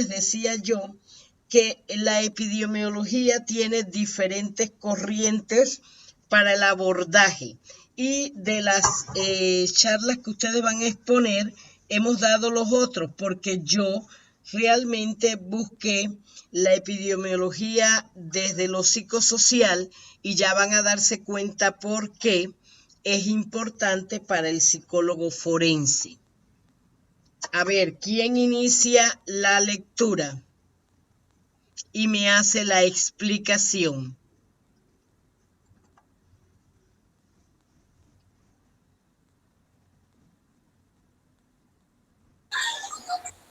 les decía yo que la epidemiología tiene diferentes corrientes para el abordaje y de las charlas que ustedes van a exponer hemos dado los otros porque yo realmente busqué la epidemiología desde lo psicosocial y ya van a darse cuenta por qué es importante para el psicólogo forense. A ver, ¿quién inicia la lectura y me hace la explicación?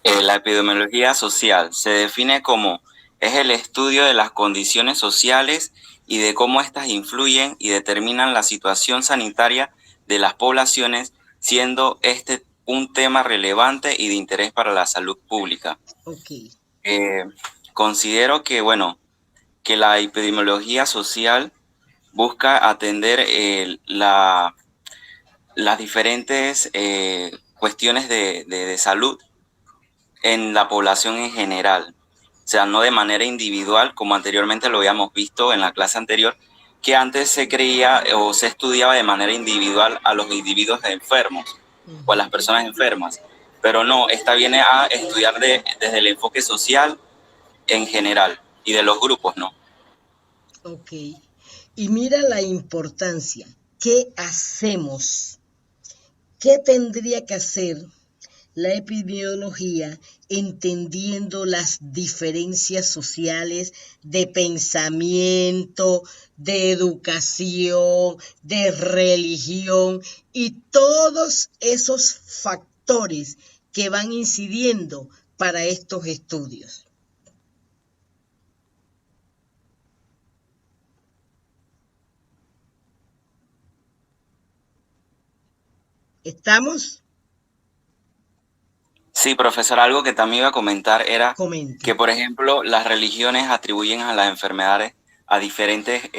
La epidemiología social se define como es el estudio de las condiciones sociales y de cómo éstas influyen y determinan la situación sanitaria de las poblaciones, siendo este un tema relevante y de interés para la salud pública. Okay. Considero que, bueno, que la epidemiología social busca atender las diferentes cuestiones de salud en la población en general, o sea, no de manera individual, como anteriormente lo habíamos visto en la clase anterior, que antes se creía o se estudiaba de manera individual a los individuos enfermos o a las personas enfermas, pero no, esta viene a estudiar desde el enfoque social en general y de los grupos, ¿no? Ok. Y mira la importancia. ¿Qué hacemos? ¿Qué tendría que hacer la epidemiología entendiendo las diferencias sociales de pensamiento, de educación, de religión y todos esos factores que van incidiendo para estos estudios? ¿Estamos? Sí, profesor, algo que también iba a comentar era Comente. que, por ejemplo, las religiones atribuyen a las enfermedades a diferentes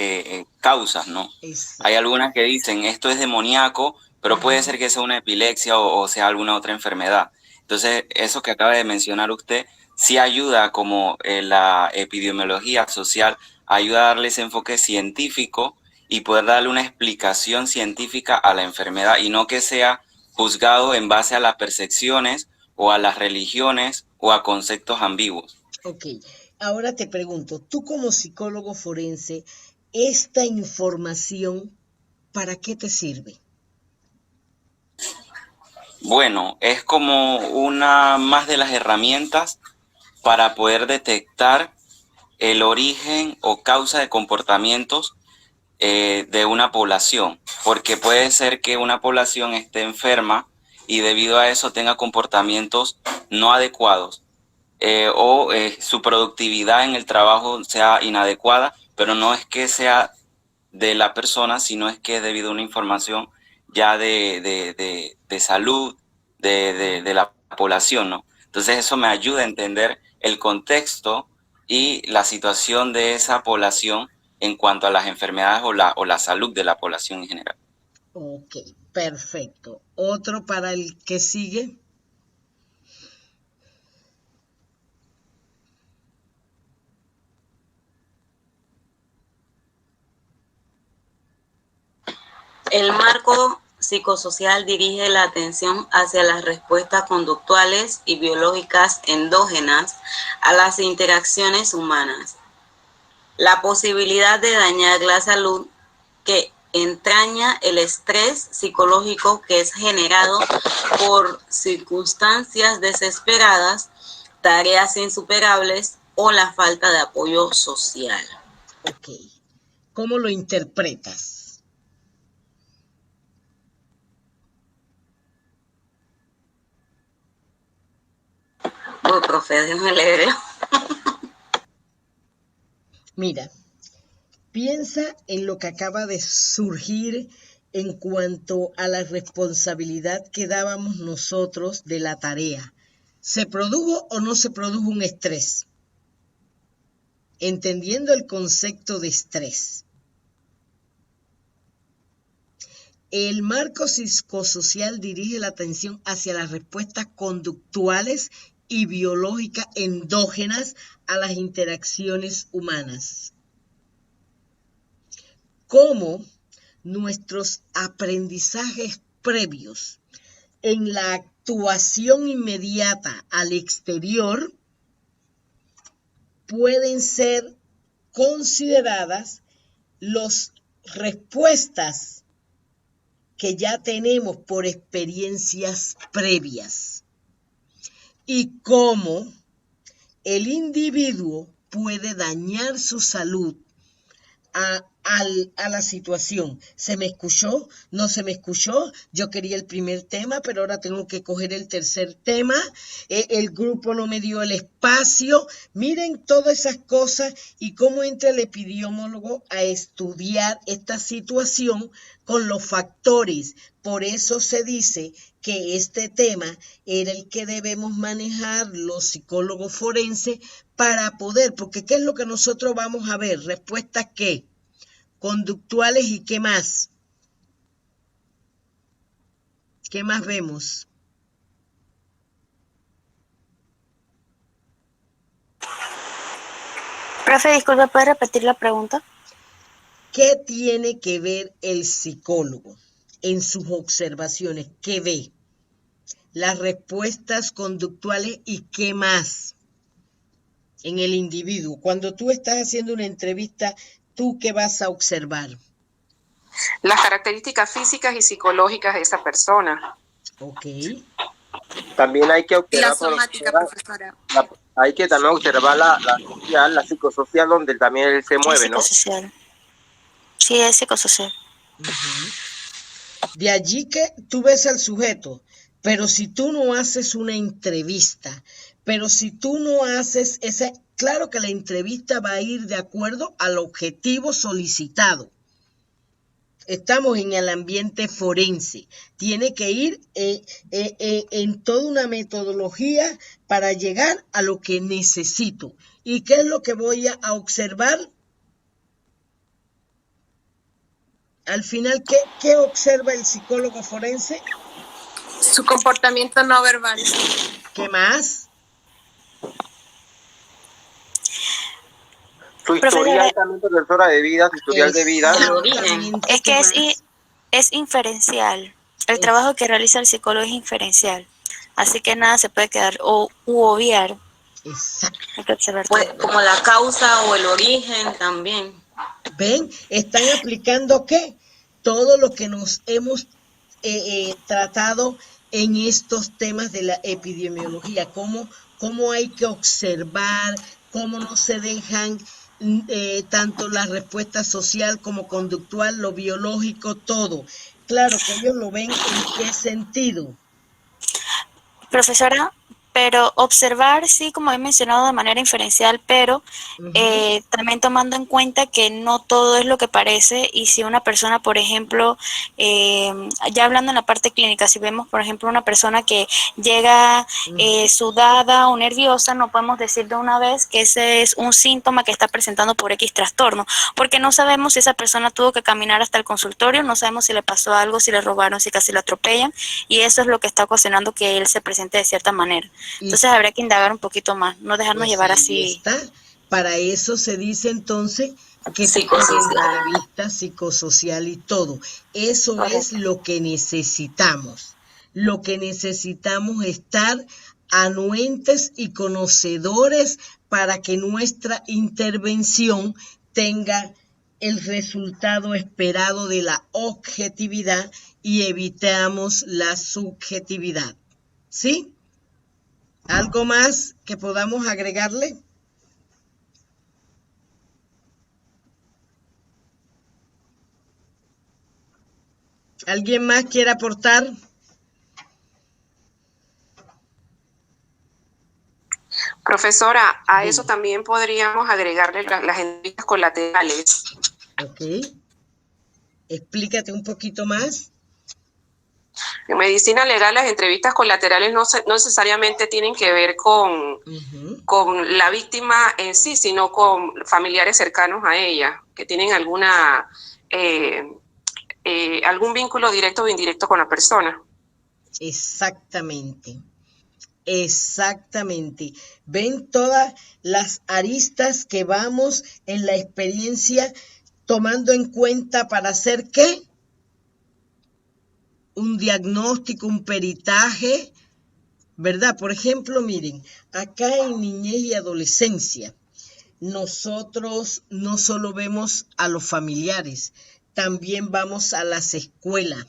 causas, ¿no? Exacto. Hay algunas que dicen esto es demoníaco, pero puede ser que sea una epilepsia o sea alguna otra enfermedad. Entonces, eso que acaba de mencionar usted sí ayuda, como la epidemiología social, ayuda a darle ese enfoque científico y poder darle una explicación científica a la enfermedad y no que sea juzgado en base a las percepciones o a las religiones o a conceptos ambiguos. Ok, ahora te pregunto, tú como psicólogo forense, ¿esta información para qué te sirve? Bueno, es como una más de las herramientas para poder detectar el origen o causa de comportamientos de una población, porque puede ser que una población esté enferma y debido a eso tenga comportamientos no adecuados o su productividad en el trabajo sea inadecuada, pero no es que sea de la persona, sino es que es debido a una información ya de salud de la población, ¿no? Entonces eso me ayuda a entender el contexto y la situación de esa población en cuanto a las enfermedades o la salud de la población en general. Ok, perfecto. ¿Otro para el que sigue? El marco psicosocial dirige la atención hacia las respuestas conductuales y biológicas endógenas a las interacciones humanas. La posibilidad de dañar la salud que entraña el estrés psicológico que es generado por circunstancias desesperadas, tareas insuperables o la falta de apoyo social. Ok, ¿cómo lo interpretas? Uy, profe, déjame leer. Mira, piensa en lo que acaba de surgir en cuanto a la responsabilidad que dábamos nosotros de la tarea. ¿Se produjo o no se produjo un estrés? Entendiendo el concepto de estrés. El marco psicosocial dirige la atención hacia las respuestas conductuales y biológicas endógenas a las interacciones humanas. Cómo nuestros aprendizajes previos en la actuación inmediata al exterior pueden ser consideradas las respuestas que ya tenemos por experiencias previas y cómo el individuo puede dañar su salud a la situación. ¿Se me escuchó? ¿No se me escuchó? Yo quería el primer tema, pero ahora tengo que coger el tercer tema. El grupo no me dio el espacio. Miren todas esas cosas y cómo entra el epidemiólogo a estudiar esta situación con los factores. Por eso se dice que este tema era el que debemos manejar los psicólogos forenses para poder, porque ¿qué es lo que nosotros vamos a ver? Respuestas ¿qué? Conductuales y ¿qué más? ¿Qué más vemos? Profe, disculpe, ¿puede repetir la pregunta? ¿Qué tiene que ver el psicólogo en sus observaciones? ¿Qué ve? Las respuestas conductuales y ¿qué más? En el individuo. Cuando tú estás haciendo una entrevista, ¿tú qué vas a observar? Las características físicas y psicológicas de esa persona. Ok. También hay que observar, La somática, profesora. hay que también observar la psicosocial, donde también él se mueve, ¿no? Psicosocial. Sí, es psicosocial. De allí que tú ves al sujeto, pero si tú no haces una entrevista, pero si tú no haces esa, claro que la entrevista va a ir de acuerdo al objetivo solicitado. Estamos en el ambiente forense. Tiene que ir en toda una metodología para llegar a lo que necesito. ¿Y qué es lo que voy a observar? Al final, ¿qué observa el psicólogo forense? Su comportamiento no verbal. ¿Qué más? Su historial también, profesora, de vida, su historial de vida. Es que es inferencial. El trabajo que realiza el psicólogo es inferencial. Así que nada se puede quedar u obviar. Exacto. Hay que observar Pues, todo. como la causa o el origen también. ¿Ven? Están aplicando ¿qué? Todo lo que nos hemos tratado en estos temas de la epidemiología. Cómo hay que observar, cómo no se dejan tanto la respuesta social como conductual, lo biológico, todo. Claro que ellos lo ven en qué sentido. Profesora, pero observar, sí, como he mencionado, de manera inferencial, pero también tomando en cuenta que no todo es lo que parece, y si una persona, por ejemplo, ya hablando en la parte clínica, si vemos, por ejemplo, una persona que llega sudada o nerviosa, no podemos decir de una vez que ese es un síntoma que está presentando por X trastorno, porque no sabemos si esa persona tuvo que caminar hasta el consultorio, no sabemos si le pasó algo, si le robaron, si casi lo atropellan, y eso es lo que está ocasionando que él se presente de cierta manera. Entonces habría que indagar un poquito más, no dejarnos pues llevar ahí así. Está. Para eso se dice entonces que entrevista psicosocial y todo. Eso Correcto. es lo que necesitamos. Lo que necesitamos es estar anuentes y conocedores para que nuestra intervención tenga el resultado esperado de la objetividad y evitamos la subjetividad. ¿Sí? ¿Algo más que podamos agregarle? ¿Alguien más quiere aportar? Profesora, a eso también podríamos agregarle las entrevistas colaterales. Ok. Explícate un poquito más. En medicina legal, las entrevistas colaterales no necesariamente tienen que ver con la víctima en sí, sino con familiares cercanos a ella, que tienen alguna algún vínculo directo o indirecto con la persona. Exactamente. Exactamente. Ven todas las aristas que vamos en la experiencia tomando en cuenta para hacer ¿qué? Un diagnóstico, un peritaje, ¿verdad? Por ejemplo, miren, acá en niñez y adolescencia, nosotros no solo vemos a los familiares, también vamos a las escuelas.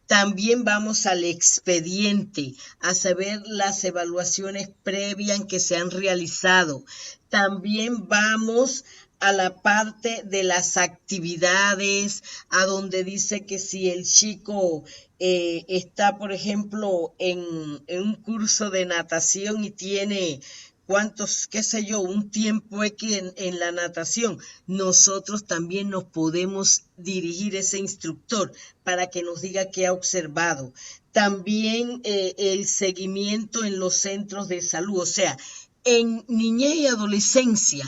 También vamos al expediente, a saber las evaluaciones previas que se han realizado. También vamos a la parte de las actividades, a donde dice que si el chico está, por ejemplo, en un curso de natación y tiene cuántos, qué sé yo, un tiempo X en la natación, nosotros también nos podemos dirigir a ese instructor para que nos diga qué ha observado. También el seguimiento en los centros de salud, o sea, en niñez y adolescencia,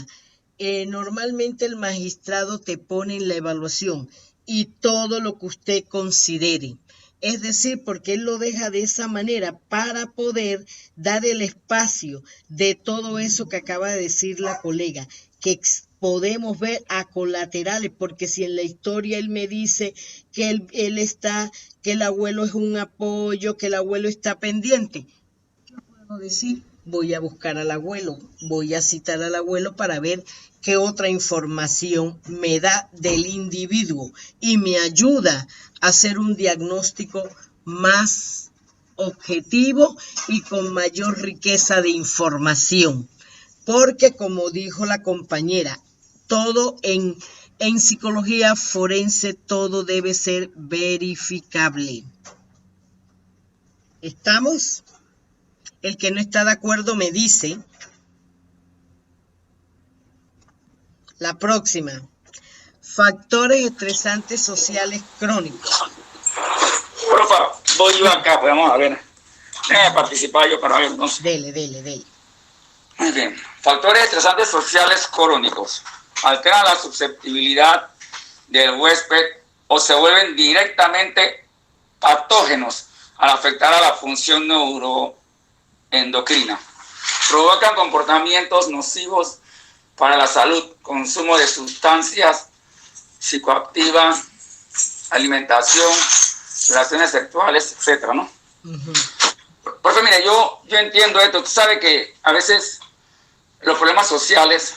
normalmente el magistrado te pone en la evaluación y todo lo que usted considere. Es decir, porque él lo deja de esa manera para poder dar el espacio de todo eso que acaba de decir la colega, que podemos ver a colaterales, porque si en la historia él me dice que él está, que el abuelo es un apoyo, que el abuelo está pendiente, ¿qué puedo decir? Voy a buscar al abuelo, voy a citar al abuelo para ver qué otra información me da del individuo y me ayuda a hacer un diagnóstico más objetivo y con mayor riqueza de información. Porque como dijo la compañera, todo en psicología forense, todo debe ser verificable. ¿Estamos? El que no está de acuerdo me dice. La próxima. Factores estresantes sociales crónicos. Profa, voy yo acá, pues vamos a ver. Déjame participar yo para ver. Dele. Muy bien. Factores estresantes sociales crónicos. Alteran la susceptibilidad del huésped o se vuelven directamente patógenos al afectar a la función neuroendocrina. Provocan comportamientos nocivos para la salud, consumo de sustancias psicoactivas, alimentación, relaciones sexuales, etcétera, ¿no? Por eso, mire, yo entiendo esto. Tú sabes que a veces los problemas sociales,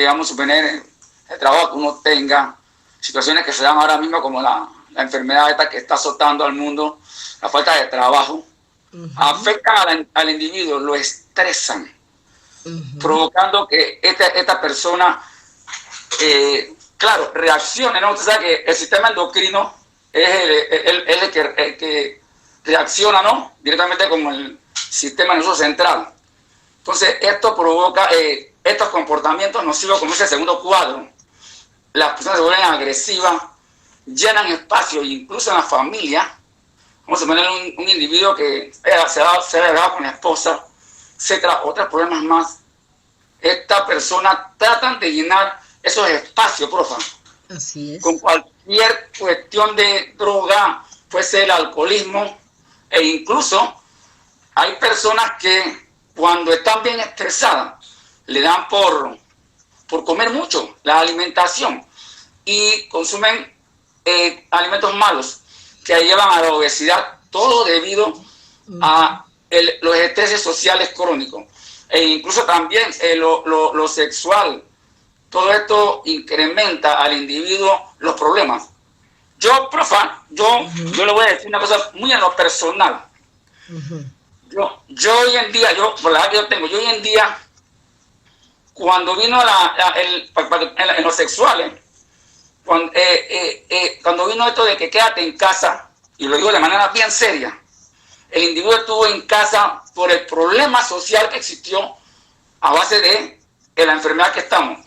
vamos a suponer el trabajo que uno tenga, situaciones que se dan ahora mismo como la enfermedad esta que está azotando al mundo, la falta de trabajo, afectan al individuo, lo estresan, provocando que esta persona, claro, reaccione, ¿no? Usted sabe que el sistema endocrino es el que reacciona, ¿no? Directamente como el sistema nervioso central. Entonces, esto provoca estos comportamientos nocivos, como ese segundo cuadro. Las personas se vuelven agresivas, llenan espacio, incluso en la familia. Vamos a poner un individuo que se ha dejado con la esposa, etcétera, otros problemas más. Esta persona tratan de llenar esos espacios, profa. Así es. Con cualquier cuestión de droga, puede ser el alcoholismo, e incluso hay personas que cuando están bien estresadas le dan por comer mucho, la alimentación, y consumen alimentos malos que llevan a la obesidad, todo debido a los estreses sociales crónicos. E incluso también lo sexual, todo esto incrementa al individuo los problemas. Yo, profa, yo le voy a decir una cosa muy en lo personal. Yo hoy en día, por la edad que yo tengo, yo hoy en día, cuando vino en los sexuales, cuando vino esto de que quédate en casa, y lo digo de manera bien seria, el individuo estuvo en casa por el problema social que existió a base de la enfermedad que estamos.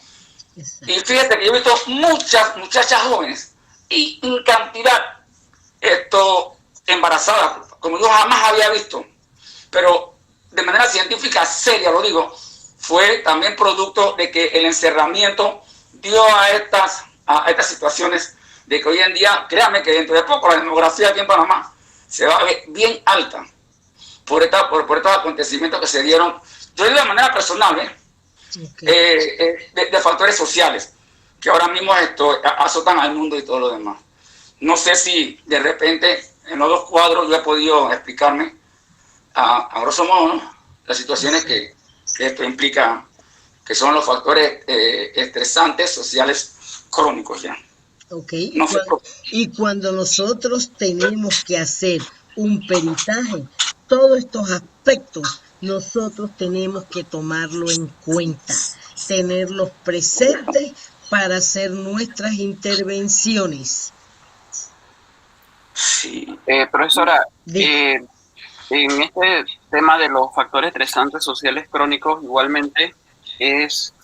Exacto. Y fíjate que yo he visto muchas muchachas jóvenes y en cantidad embarazadas, como yo jamás había visto, pero de manera científica seria lo digo, fue también producto de que el encerramiento dio a estas situaciones de que hoy en día, créanme que dentro de poco la demografía aquí en Panamá se va a ver bien alta. por estos acontecimientos que se dieron, yo digo de manera personal, de factores sociales, que ahora mismo azotan al mundo y todo lo demás. No sé si de repente en los dos cuadros yo he podido explicarme a grosso modo, ¿no?, las situaciones que esto implica, que son los factores estresantes sociales crónicos ya. Ok, No sé. y cuando nosotros tenemos que hacer un peritaje, todos estos aspectos nosotros tenemos que tomarlo en cuenta, tenerlos presentes para hacer nuestras intervenciones. Sí, profesora, en este tema de los factores estresantes sociales crónicos, igualmente es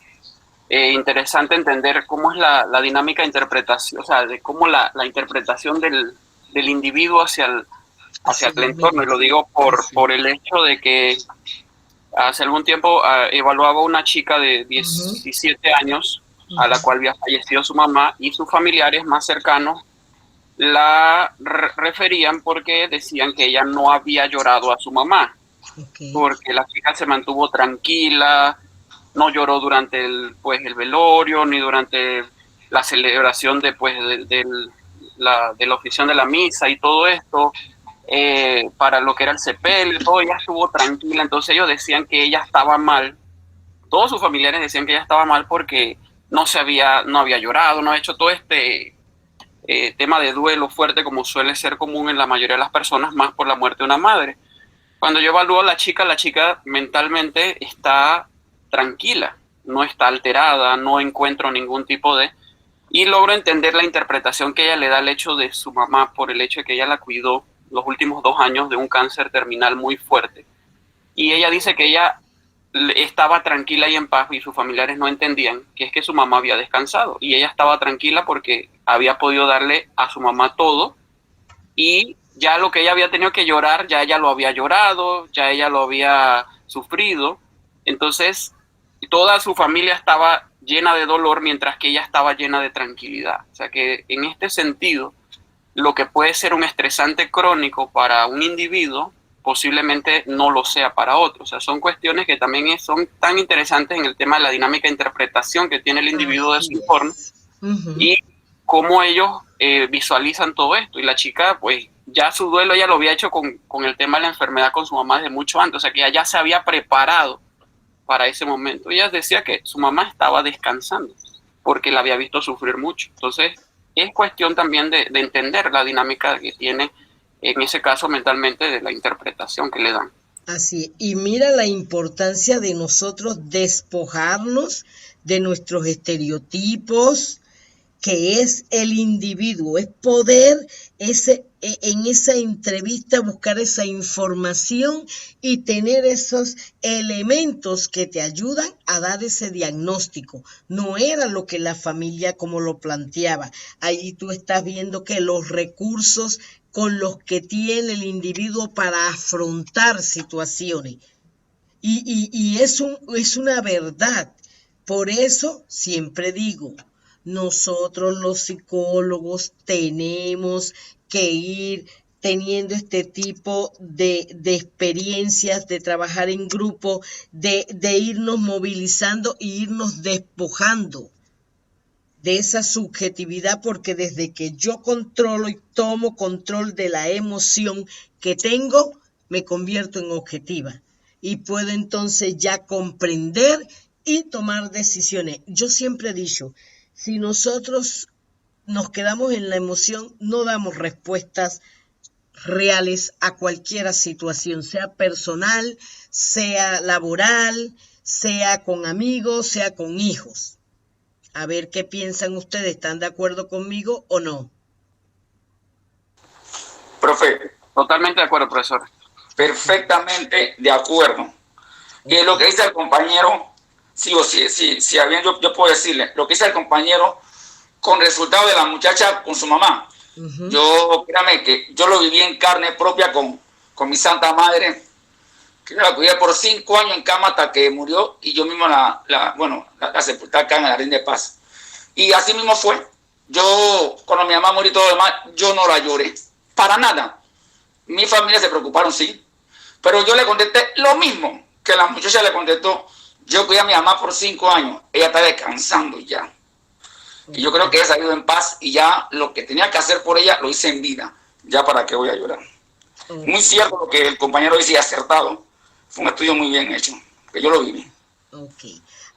interesante entender cómo es la dinámica de interpretación, o sea, de cómo la interpretación del individuo hacia el entorno. Y lo digo por el hecho de que hace algún tiempo evaluaba una chica de 17 años a la cual había fallecido su mamá, y sus familiares más cercanos la referían porque decían que ella no había llorado a su mamá, porque la chica se mantuvo tranquila, no lloró durante el velorio ni durante la celebración de la ofición de la misa y todo esto, para lo que era el sepelio, todo, ella estuvo tranquila. Entonces ellos decían que ella estaba mal, todos sus familiares decían que ella estaba mal porque no había llorado, no había hecho todo este tema de duelo fuerte como suele ser común en la mayoría de las personas, más por la muerte de una madre. Cuando yo evalúo a la chica mentalmente está tranquila, no está alterada, no encuentro ningún tipo de... Y logro entender la interpretación que ella le da al hecho de su mamá, por el hecho de que ella la cuidó los últimos 2 años de un cáncer terminal muy fuerte. Y ella dice que ella estaba tranquila y en paz, y sus familiares no entendían que es que su mamá había descansado, y ella estaba tranquila porque había podido darle a su mamá todo, y ya lo que ella había tenido que llorar, ya ella lo había llorado, ya ella lo había sufrido. Entonces toda su familia estaba llena de dolor mientras que ella estaba llena de tranquilidad. O sea que en este sentido, lo que puede ser un estresante crónico para un individuo posiblemente no lo sea para otro. O sea, son cuestiones que también son tan interesantes en el tema de la dinámica de interpretación que tiene el individuo de su entorno, y cómo ellos visualizan todo esto. Y la chica, pues, ya su duelo ya lo había hecho con el tema de la enfermedad con su mamá desde mucho antes. O sea, que ella ya se había preparado para ese momento. Ella decía que su mamá estaba descansando porque la había visto sufrir mucho. Entonces, es cuestión también de entender la dinámica que tiene, en ese caso mentalmente, de la interpretación que le dan. Así es. Y mira la importancia de nosotros despojarnos de nuestros estereotipos, que es el individuo, es poder en esa entrevista buscar esa información y tener esos elementos que te ayudan a dar ese diagnóstico. No era lo que la familia como lo planteaba. Allí tú estás viendo que los recursos con los que tiene el individuo para afrontar situaciones. Y es una verdad. Por eso siempre digo, nosotros los psicólogos tenemos que ir teniendo este tipo de experiencias, de trabajar en grupo, de irnos movilizando e irnos despojando de esa subjetividad, porque desde que yo controlo y tomo control de la emoción que tengo, me convierto en objetiva y puedo entonces ya comprender y tomar decisiones. Yo siempre he dicho, si nosotros nos quedamos en la emoción, no damos respuestas reales a cualquier situación, sea personal, sea laboral, sea con amigos, sea con hijos. A ver qué piensan ustedes, ¿están de acuerdo conmigo o no? Profe. Totalmente de acuerdo, profesor. Perfectamente de acuerdo. Y lo que dice el compañero, sí, yo puedo decirle, lo que dice el compañero con resultado de la muchacha con su mamá. Yo, créame que yo lo viví en carne propia con mi santa madre, que yo la cuidé por 5 años en cama hasta que murió, y yo mismo la sepulté acá en el Jardín de Paz. Y así mismo fue. Yo, cuando mi mamá murió y todo lo demás, yo no la lloré, para nada. Mi familia se preocuparon, sí, Pero yo le contesté lo mismo que la muchacha le contestó. Yo cuidé a mi mamá por 5 años, ella está descansando ya. Y yo creo que ella se ha ido en paz y ya lo que tenía que hacer por ella lo hice en vida. Ya para qué voy a llorar. Muy cierto lo que el compañero decía, acertado. Fue un estudio muy bien hecho, que yo lo viví. Ok.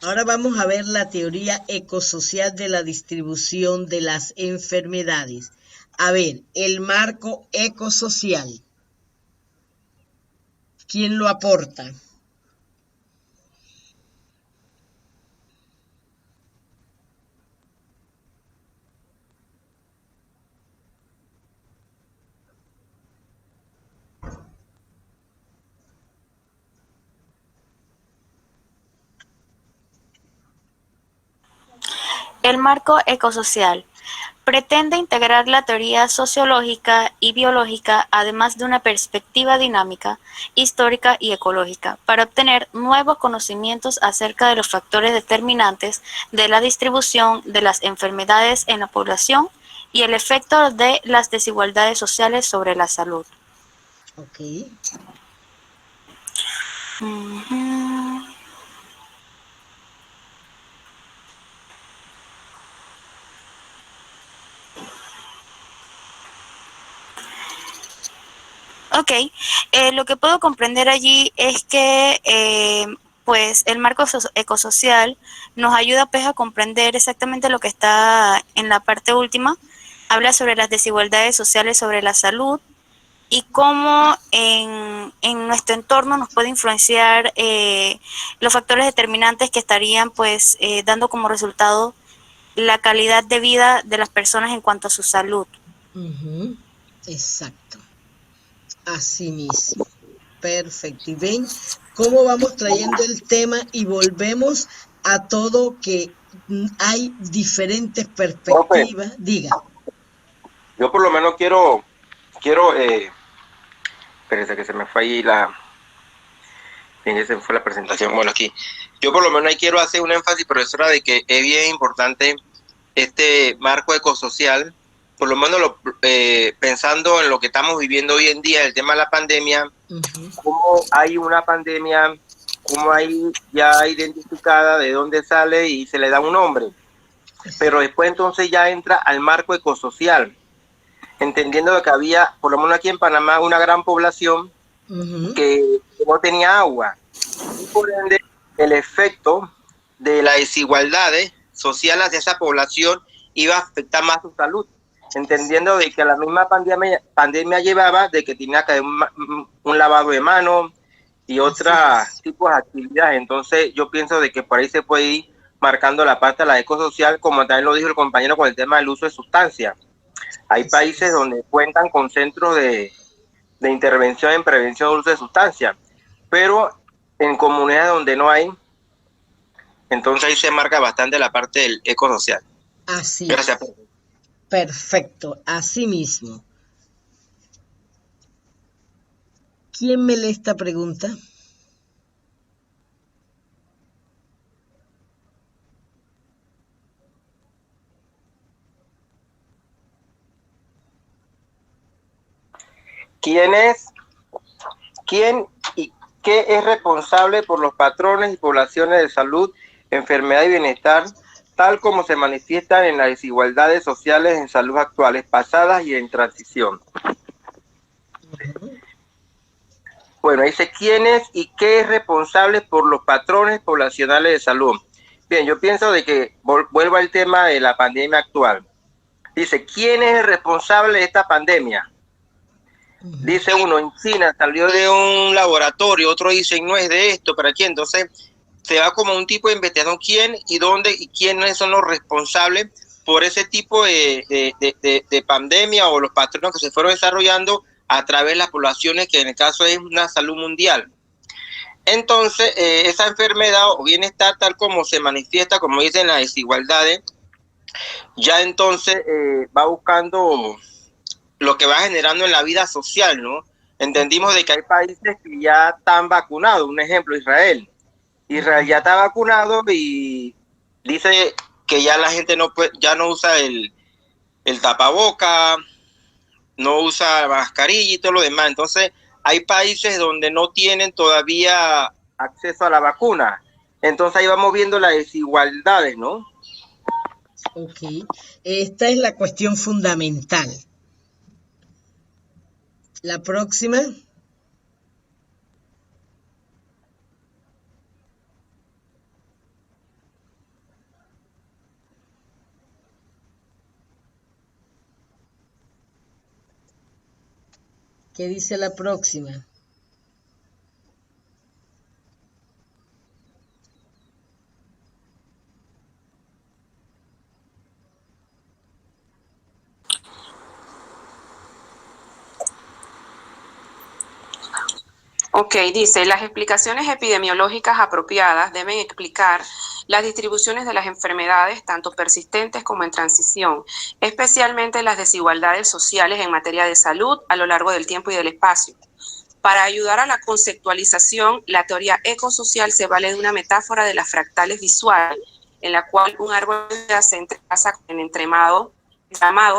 Ahora vamos a ver la teoría ecosocial de la distribución de las enfermedades. A ver, el marco ecosocial. ¿Quién lo aporta? El marco ecosocial pretende integrar la teoría sociológica y biológica, además de una perspectiva dinámica, histórica y ecológica, para obtener nuevos conocimientos acerca de los factores determinantes de la distribución de las enfermedades en la población y el efecto de las desigualdades sociales sobre la salud. Ok. Ok, lo que puedo comprender allí es que pues el marco ecosocial nos ayuda pues a comprender exactamente lo que está en la parte última. Habla sobre las desigualdades sociales sobre la salud y cómo en nuestro entorno nos puede influenciar los factores determinantes que estarían pues dando como resultado la calidad de vida de las personas en cuanto a su salud. Exacto. Así mismo. Perfecto. Y ven cómo vamos trayendo el tema y volvemos a todo que hay diferentes perspectivas. Profe, Diga. yo por lo menos espérese que se me fue ahí bien, se me fue la presentación. Bueno, aquí, yo por lo menos ahí quiero hacer un énfasis, profesora, de que es bien importante este marco ecosocial, por lo menos pensando en lo que estamos viviendo hoy en día, el tema de la pandemia, cómo hay una pandemia, cómo hay ya identificada de dónde sale y se le da un nombre. Pero después entonces ya entra al marco ecosocial, entendiendo que había, por lo menos aquí en Panamá, una gran población que no tenía agua. Y por ende, el efecto de las desigualdades sociales hacia esa población iba a afectar más su salud, entendiendo de que la misma pandemia llevaba de que tenía que haber un lavado de manos y otros tipos de actividades. Entonces yo pienso de que por ahí se puede ir marcando la parte de la ecosocial, como también lo dijo el compañero con el tema del uso de sustancias. Hay países donde cuentan con centros de intervención en prevención del uso de sustancias, pero en comunidades donde no hay, entonces ahí se marca bastante la parte del ecosocial. Así. Gracias. Perfecto, así mismo. ¿Quién me lee esta pregunta? ¿Quién y qué es responsable por los patrones y poblaciones de salud, enfermedad y bienestar, tal como se manifiestan en las desigualdades sociales en salud actuales, pasadas y en transición? Bueno, dice, ¿quién es y qué es responsable por los patrones poblacionales de salud? Bien, yo pienso de que vuelvo al tema de la pandemia actual. Dice, ¿quién es el responsable de esta pandemia? Dice uno, en China salió de un laboratorio, otro dice, no es de esto, ¿para quién? Entonces, se va como un tipo de investigación, quién y dónde y quiénes son los responsables por ese tipo de pandemia o los patrones que se fueron desarrollando a través de las poblaciones, que en el caso es una salud mundial. Entonces, esa enfermedad o bienestar, tal como se manifiesta, como dicen las desigualdades, ya entonces va buscando lo que va generando en la vida social, ¿no? Entendimos de que hay países que ya están vacunados. Un ejemplo, Israel. Israel ya está vacunado y dice que ya la gente ya no usa el tapaboca, no usa mascarilla y todo lo demás. Entonces, hay países donde no tienen todavía acceso a la vacuna. Entonces ahí vamos viendo las desigualdades, ¿no? Ok, esta es la cuestión fundamental. La próxima. ¿Qué dice la próxima? Ok, dice, las explicaciones epidemiológicas apropiadas deben explicar las distribuciones de las enfermedades, tanto persistentes como en transición, especialmente las desigualdades sociales en materia de salud a lo largo del tiempo y del espacio. Para ayudar a la conceptualización, la teoría ecosocial se vale de una metáfora de las fractales visuales, en la cual un árbol se entrelaza con el entramado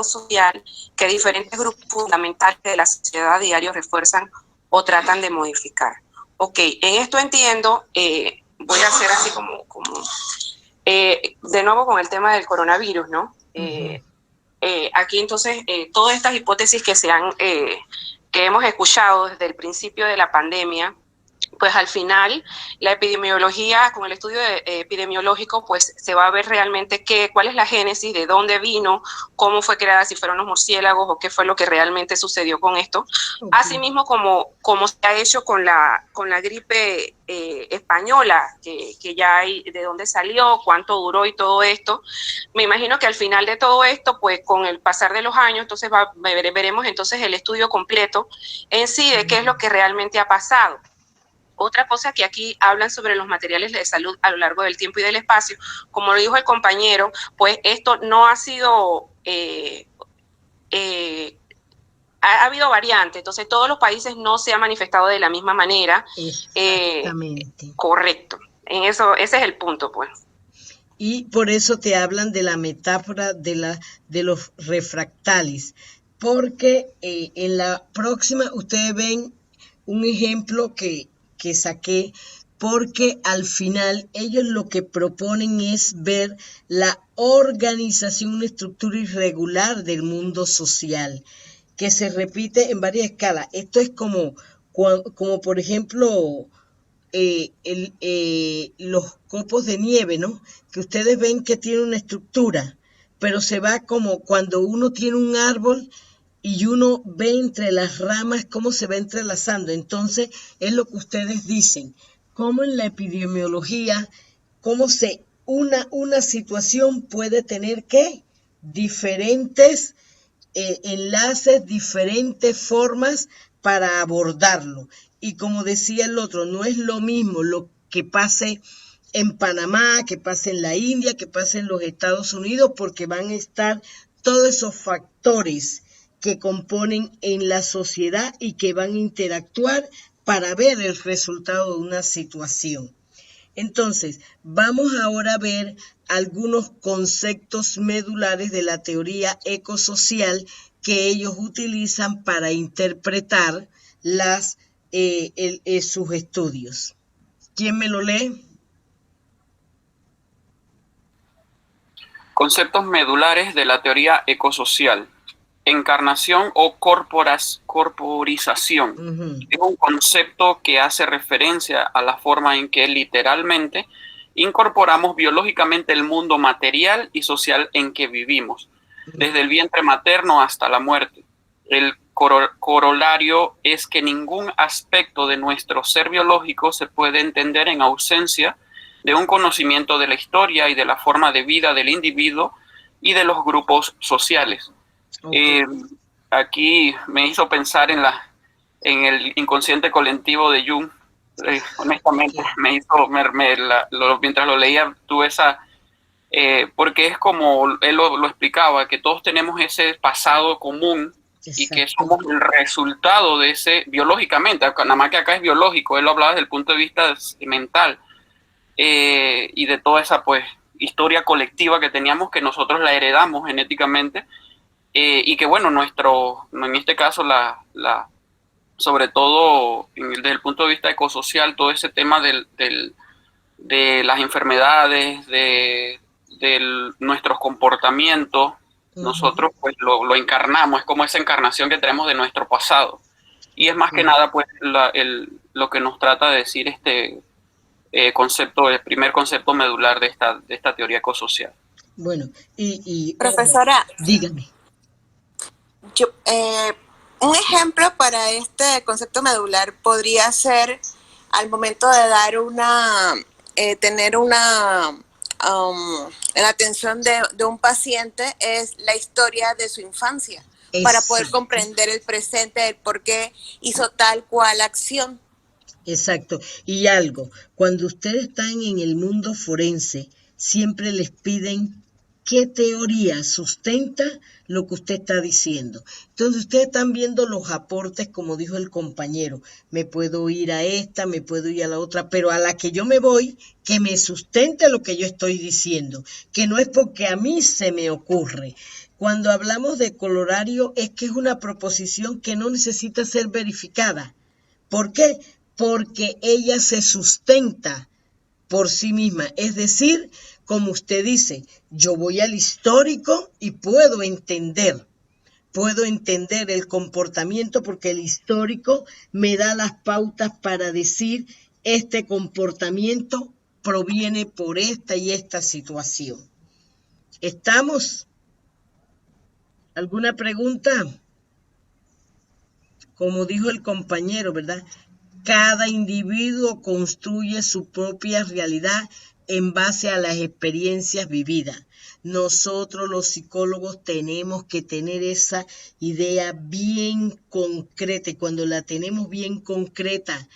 social que diferentes grupos fundamentales de la sociedad a diario refuerzan o tratan de modificar. Ok, en esto entiendo, voy a hacer así de nuevo con el tema del coronavirus, ¿no? Aquí entonces, todas estas hipótesis que que hemos escuchado desde el principio de la pandemia, pues al final la epidemiología, con el estudio epidemiológico, pues se va a ver realmente cuál es la génesis, de dónde vino, cómo fue creada, si fueron los murciélagos o qué fue lo que realmente sucedió con esto. Okay. Asimismo, como se ha hecho con la gripe española, que ya hay de dónde salió, cuánto duró y todo esto. Me imagino que al final de todo esto, pues con el pasar de los años, entonces veremos entonces el estudio completo en sí de qué es lo que realmente ha pasado. Otra cosa que aquí hablan sobre los materiales de salud a lo largo del tiempo y del espacio, como lo dijo el compañero, pues esto no ha sido, ha habido variantes, entonces todos los países no se han manifestado de la misma manera. Exactamente. Correcto, en eso, ese es el punto, pues. Y por eso te hablan de la metáfora de los refractales, porque en la próxima ustedes ven un ejemplo que saqué, porque al final ellos lo que proponen es ver la organización, una estructura irregular del mundo social, que se repite en varias escalas. Esto es como por ejemplo, los copos de nieve, ¿no? Que ustedes ven que tiene una estructura, pero se va como cuando uno tiene un árbol y uno ve entre las ramas cómo se va entrelazando. Entonces, es lo que ustedes dicen, cómo en la epidemiología, cómo una situación puede tener diferentes enlaces, diferentes formas para abordarlo. Y como decía el otro, no es lo mismo lo que pase en Panamá, que pase en la India, que pase en los Estados Unidos, porque van a estar todos esos factores que componen en la sociedad y que van a interactuar para ver el resultado de una situación. Entonces, vamos ahora a ver algunos conceptos medulares de la teoría ecosocial que ellos utilizan para interpretar sus estudios. ¿Quién me lo lee? Conceptos medulares de la teoría ecosocial. Encarnación o corporización. Es un concepto que hace referencia a la forma en que literalmente incorporamos biológicamente el mundo material y social en que vivimos, desde el vientre materno hasta la muerte. El corolario es que ningún aspecto de nuestro ser biológico se puede entender en ausencia de un conocimiento de la historia y de la forma de vida del individuo y de los grupos sociales. Okay. Aquí me hizo pensar en el inconsciente colectivo de Jung. Honestamente, mientras lo leía, tuve esa... porque es como él lo explicaba, que todos tenemos ese pasado común. Exacto. Y que somos el resultado de ese biológicamente, nada más que acá es biológico, él lo hablaba desde el punto de vista mental, y de toda esa pues historia colectiva que teníamos, que nosotros la heredamos genéticamente, y que bueno, en este caso sobre todo desde el punto de vista ecosocial, todo ese tema de las enfermedades, de nuestros comportamientos, nosotros pues lo encarnamos, es como esa encarnación que tenemos de nuestro pasado. Y es más que nada pues lo que nos trata de decir este concepto, el primer concepto medular de esta teoría ecosocial. Bueno, y profesora, dígame. Un ejemplo para este concepto medular podría ser al momento de dar tener la atención de un paciente, es la historia de su infancia. Exacto. Para poder comprender el presente, el por qué hizo tal cual acción. Exacto. Y algo, cuando ustedes están en el mundo forense, siempre les piden qué teoría sustenta lo que usted está diciendo. Entonces ustedes están viendo los aportes, como dijo el compañero. Me puedo ir a esta, me puedo ir a la otra, pero a la que yo me voy, que me sustente lo que yo estoy diciendo, que no es porque a mí se me ocurre. Cuando hablamos de colorario, es que es una proposición que no necesita ser verificada. ¿Por qué? Porque ella se sustenta por sí misma. Es decir, como usted dice, yo voy al histórico y puedo entender el comportamiento porque el histórico me da las pautas para decir este comportamiento proviene por esta y esta situación. ¿Estamos? ¿Alguna pregunta? Como dijo el compañero, ¿verdad? Cada individuo construye su propia realidad en base a las experiencias vividas. Nosotros los psicólogos tenemos que tener esa idea bien concreta, y cuando la tenemos bien concreta,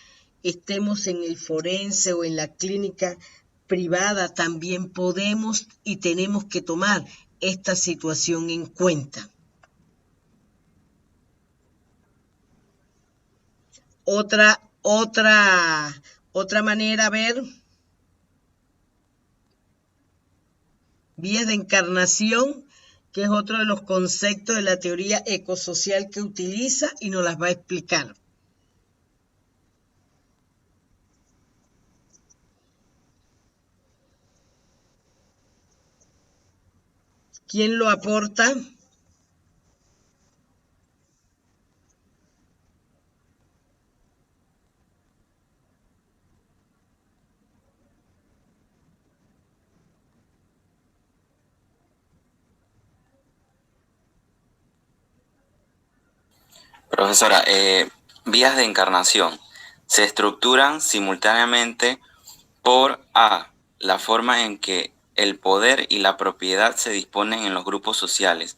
estemos en el forense o en la clínica privada, también podemos y tenemos que tomar esta situación en cuenta. Otra manera, a ver, vías de encarnación, que es otro de los conceptos de la teoría ecosocial que utiliza y nos las va a explicar. ¿Quién lo aporta? Profesora, vías de encarnación se estructuran simultáneamente por A, la forma en que el poder y la propiedad se disponen en los grupos sociales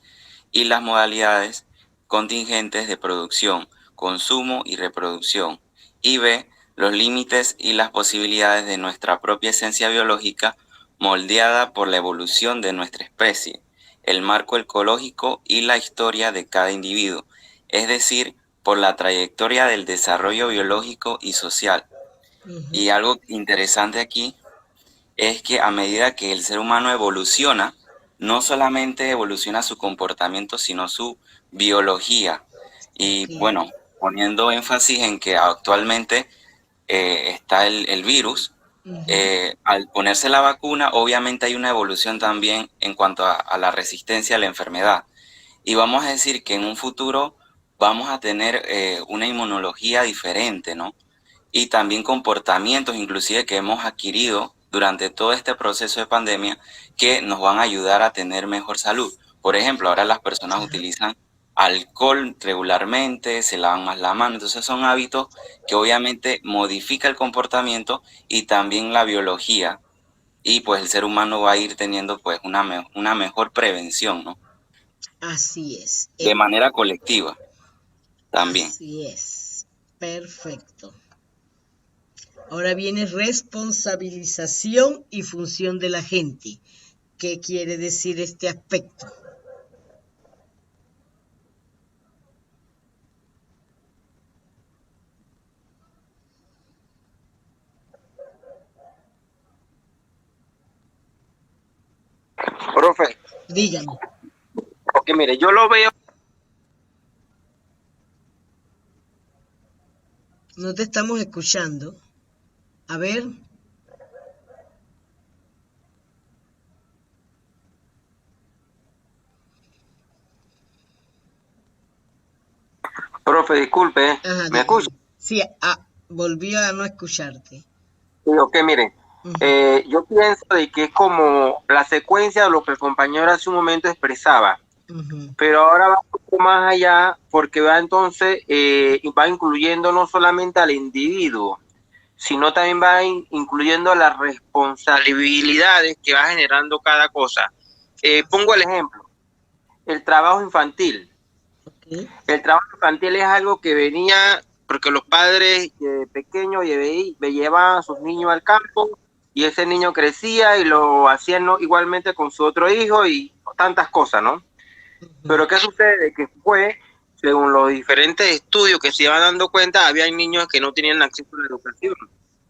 y las modalidades contingentes de producción, consumo y reproducción, y B, los límites y las posibilidades de nuestra propia esencia biológica moldeada por la evolución de nuestra especie, el marco ecológico y la historia de cada individuo, es decir, por la trayectoria del desarrollo biológico y social. Y algo interesante aquí es que a medida que el ser humano evoluciona, no solamente evoluciona su comportamiento, sino su biología. Y bueno, poniendo énfasis en que actualmente está el virus, al ponerse la vacuna, obviamente hay una evolución también en cuanto a la resistencia a la enfermedad. Y vamos a decir que en un futuro vamos a tener una inmunología diferente, ¿no? Y también comportamientos inclusive que hemos adquirido durante todo este proceso de pandemia que nos van a ayudar a tener mejor salud. Por ejemplo, ahora las personas utilizan alcohol regularmente, se lavan más la mano, entonces son hábitos que obviamente modifican el comportamiento y también la biología, y pues el ser humano va a ir teniendo pues una mejor prevención, ¿no? Así es. De manera colectiva también. Así es. Perfecto. Ahora viene responsabilización y función de la gente. ¿Qué quiere decir este aspecto? Profe. Dígame. Porque mire, yo lo veo No te estamos escuchando. A ver. Profe, disculpe, Ajá, ¿me escucha? sí, volví a no escucharte. Sí, ok, miren, yo pienso de que es como la secuencia de lo que el compañero hace un momento expresaba, pero ahora va un poco más allá porque va entonces, va incluyendo no solamente al individuo, sino también va incluyendo las responsabilidades que va generando cada cosa. Pongo el ejemplo, el trabajo infantil. Okay. El trabajo infantil es algo que venía porque los padres pequeños llevaban a sus niños al campo y ese niño crecía y lo hacían, ¿no?, igualmente con su otro hijo y tantas cosas, ¿no? Pero ¿qué sucede? Que fue, según los diferentes estudios que se iban dando cuenta, había niños que no tenían acceso a la educación.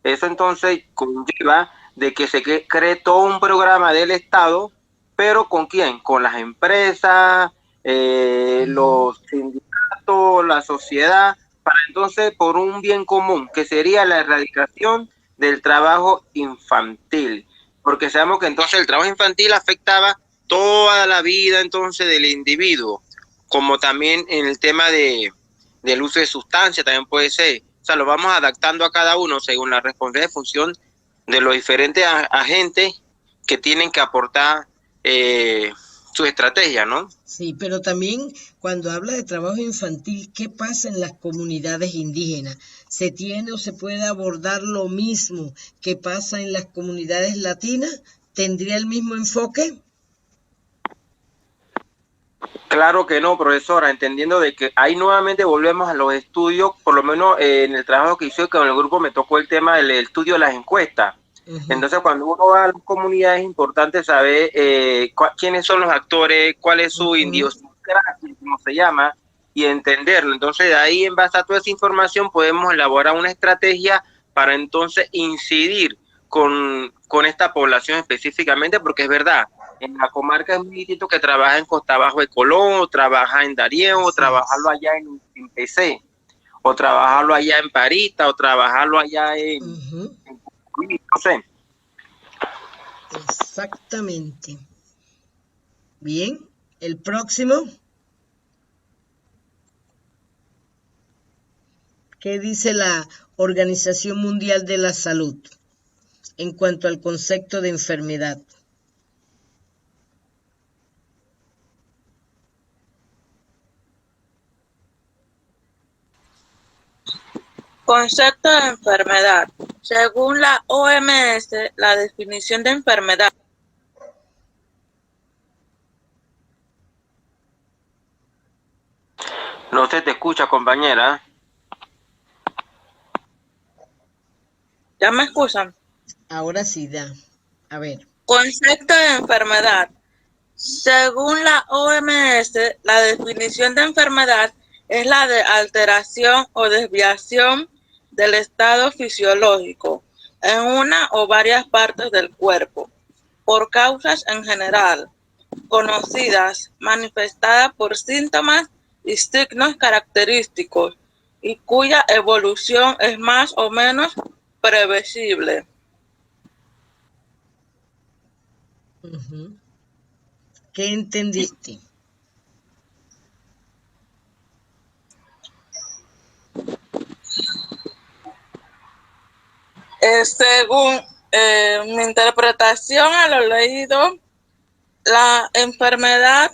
Eso entonces conlleva de que se cree todo un programa del Estado, pero ¿con quién? Con las empresas, los sindicatos, la sociedad, para entonces por un bien común, que sería la erradicación del trabajo infantil. Porque sabemos que entonces el trabajo infantil afectaba toda la vida entonces del individuo, como también en el tema del uso de sustancias también puede ser. O sea, lo vamos adaptando a cada uno según la responsabilidad y función de los diferentes agentes que tienen que aportar su estrategia, ¿no? Sí, pero también cuando habla de trabajo infantil, ¿qué pasa en las comunidades indígenas? ¿Se tiene o se puede abordar lo mismo que pasa en las comunidades latinas? ¿Tendría el mismo enfoque? Claro que no, profesora, entendiendo de que ahí nuevamente volvemos a los estudios, por lo menos en el trabajo que hice con el grupo me tocó el tema del estudio de las encuestas. Entonces, cuando uno va a las comunidades es importante saber quiénes son los actores, cuál es su idiosincrasia, como se llama, y entenderlo. Entonces, de ahí, en base a toda esa información, podemos elaborar una estrategia para entonces incidir con esta población específicamente, porque es verdad, en la comarca es muy distinto que trabaja en Costa Abajo de Colón, o trabaja en Darién, o trabajarlo allá en PC, o trabajarlo allá en Parita, o trabajarlo allá en no sé. Exactamente. Bien, el próximo. ¿Qué dice la Organización Mundial de la Salud en cuanto al concepto de enfermedad? Concepto de enfermedad. Según la OMS, la definición de enfermedad. No se te escucha, compañera. ¿Ya me escuchan? Ahora sí, da. A ver. Concepto de enfermedad. Según la OMS, la definición de enfermedad es la de alteración o desviación del estado fisiológico en una o varias partes del cuerpo, por causas en general conocidas, manifestada por síntomas y signos característicos y cuya evolución es más o menos previsible. ¿Qué entendiste? Según mi interpretación a lo leído, la enfermedad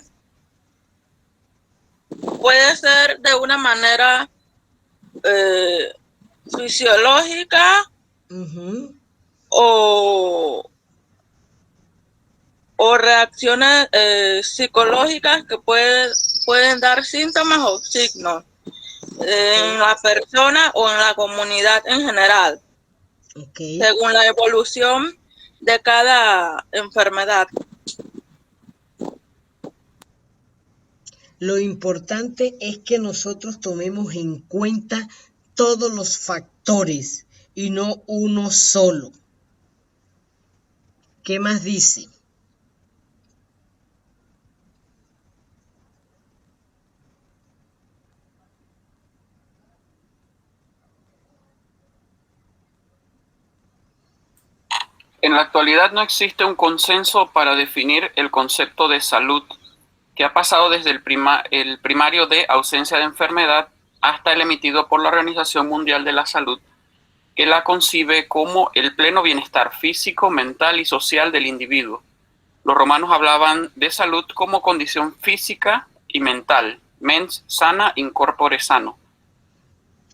puede ser de una manera fisiológica o reacciones psicológicas que pueden dar síntomas o signos en la persona o en la comunidad en general, según la evolución de cada enfermedad. Lo importante es que nosotros tomemos en cuenta todos los factores y no uno solo. ¿Qué más dice? la actualidad no existe un consenso para definir el concepto de salud, que ha pasado desde el primario de ausencia de enfermedad hasta el emitido por la Organización Mundial de la Salud, que la concibe como el pleno bienestar físico, mental y social del individuo. Los romanos hablaban de salud como condición física y mental, mens sana in corpore sano.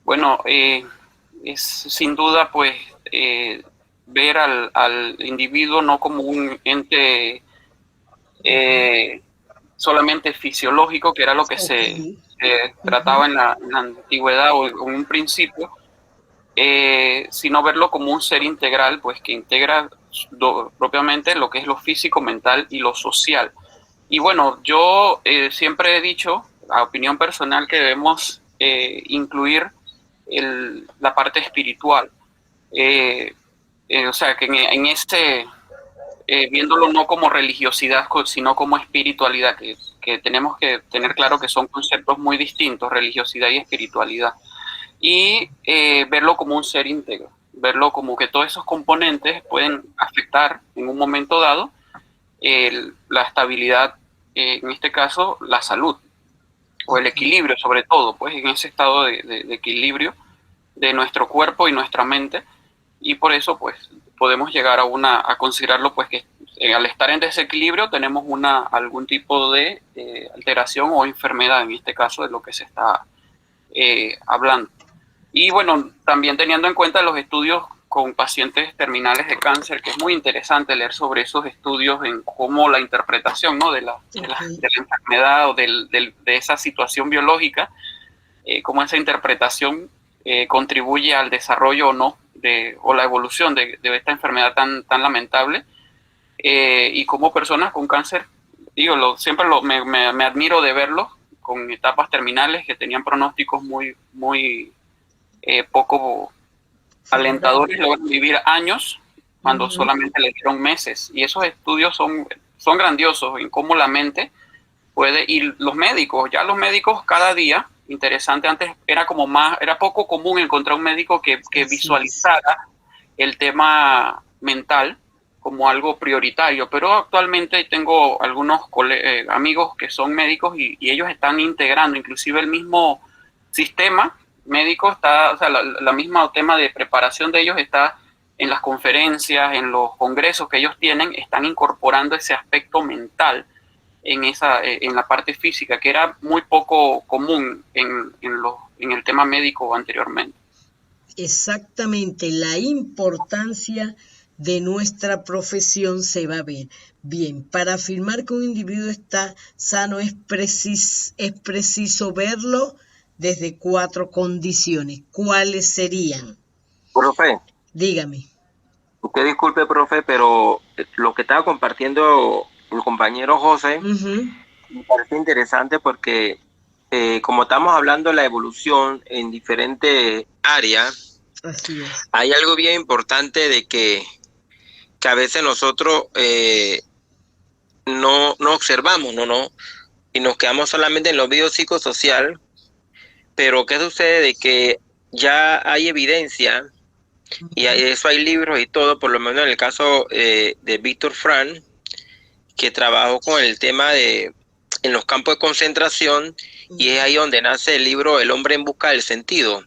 Bueno, es sin duda pues ver al individuo no como un ente solamente fisiológico, que era lo que se trataba en la antigüedad o en un principio, sino verlo como un ser integral, pues que integra propiamente lo que es lo físico, mental y lo social. Y bueno, yo siempre he dicho, a opinión personal, que debemos incluir la parte espiritual. O sea, que en este, viéndolo no como religiosidad, sino como espiritualidad, que tenemos que tener claro que son conceptos muy distintos, religiosidad y espiritualidad. Y verlo como un ser íntegro, verlo como que todos esos componentes pueden afectar en un momento dado la estabilidad, en este caso la salud, o el equilibrio sobre todo, pues en ese estado de equilibrio de nuestro cuerpo y nuestra mente, y por eso pues podemos llegar a considerarlo pues que al estar en desequilibrio tenemos algún tipo de alteración o enfermedad, en este caso de lo que se está hablando. Y bueno, también teniendo en cuenta los estudios con pacientes terminales de cáncer, que es muy interesante leer sobre esos estudios en cómo la interpretación, ¿no?, de la enfermedad o de esa situación biológica, cómo esa interpretación contribuye al desarrollo o no, o la evolución de esta enfermedad tan lamentable, y cómo personas con cáncer, siempre me admiro de verlos con etapas terminales que tenían pronósticos muy poco alentadores, logran vivir años cuando solamente le dieron meses. Y esos estudios son grandiosos en cómo la mente puede, y los médicos cada día, interesante, antes era poco común encontrar un médico que visualizara el tema mental como algo prioritario, pero actualmente tengo algunos amigos que son médicos y ellos están integrando, inclusive el mismo sistema médico está, o sea, la misma tema de preparación de ellos está en las conferencias, en los congresos que ellos tienen, están incorporando ese aspecto mental en la parte física, que era muy poco común en el tema médico anteriormente. Exactamente, la importancia de nuestra profesión se va a ver. Bien, para afirmar que un individuo está sano es preciso verlo desde 4 condiciones. ¿Cuáles serían? Profe. Dígame. Usted disculpe, profe, pero lo que estaba compartiendo el compañero José me parece interesante porque como estamos hablando de la evolución en diferentes áreas, así es, hay algo bien importante de que a veces nosotros no observamos, y nos quedamos solamente en lo biopsicosocial. Pero ¿qué sucede? De que ya hay evidencia, y eso hay libros y todo, por lo menos en el caso de Viktor Frankl, que trabajó con el tema en los campos de concentración, y es ahí donde nace el libro El hombre en busca del sentido.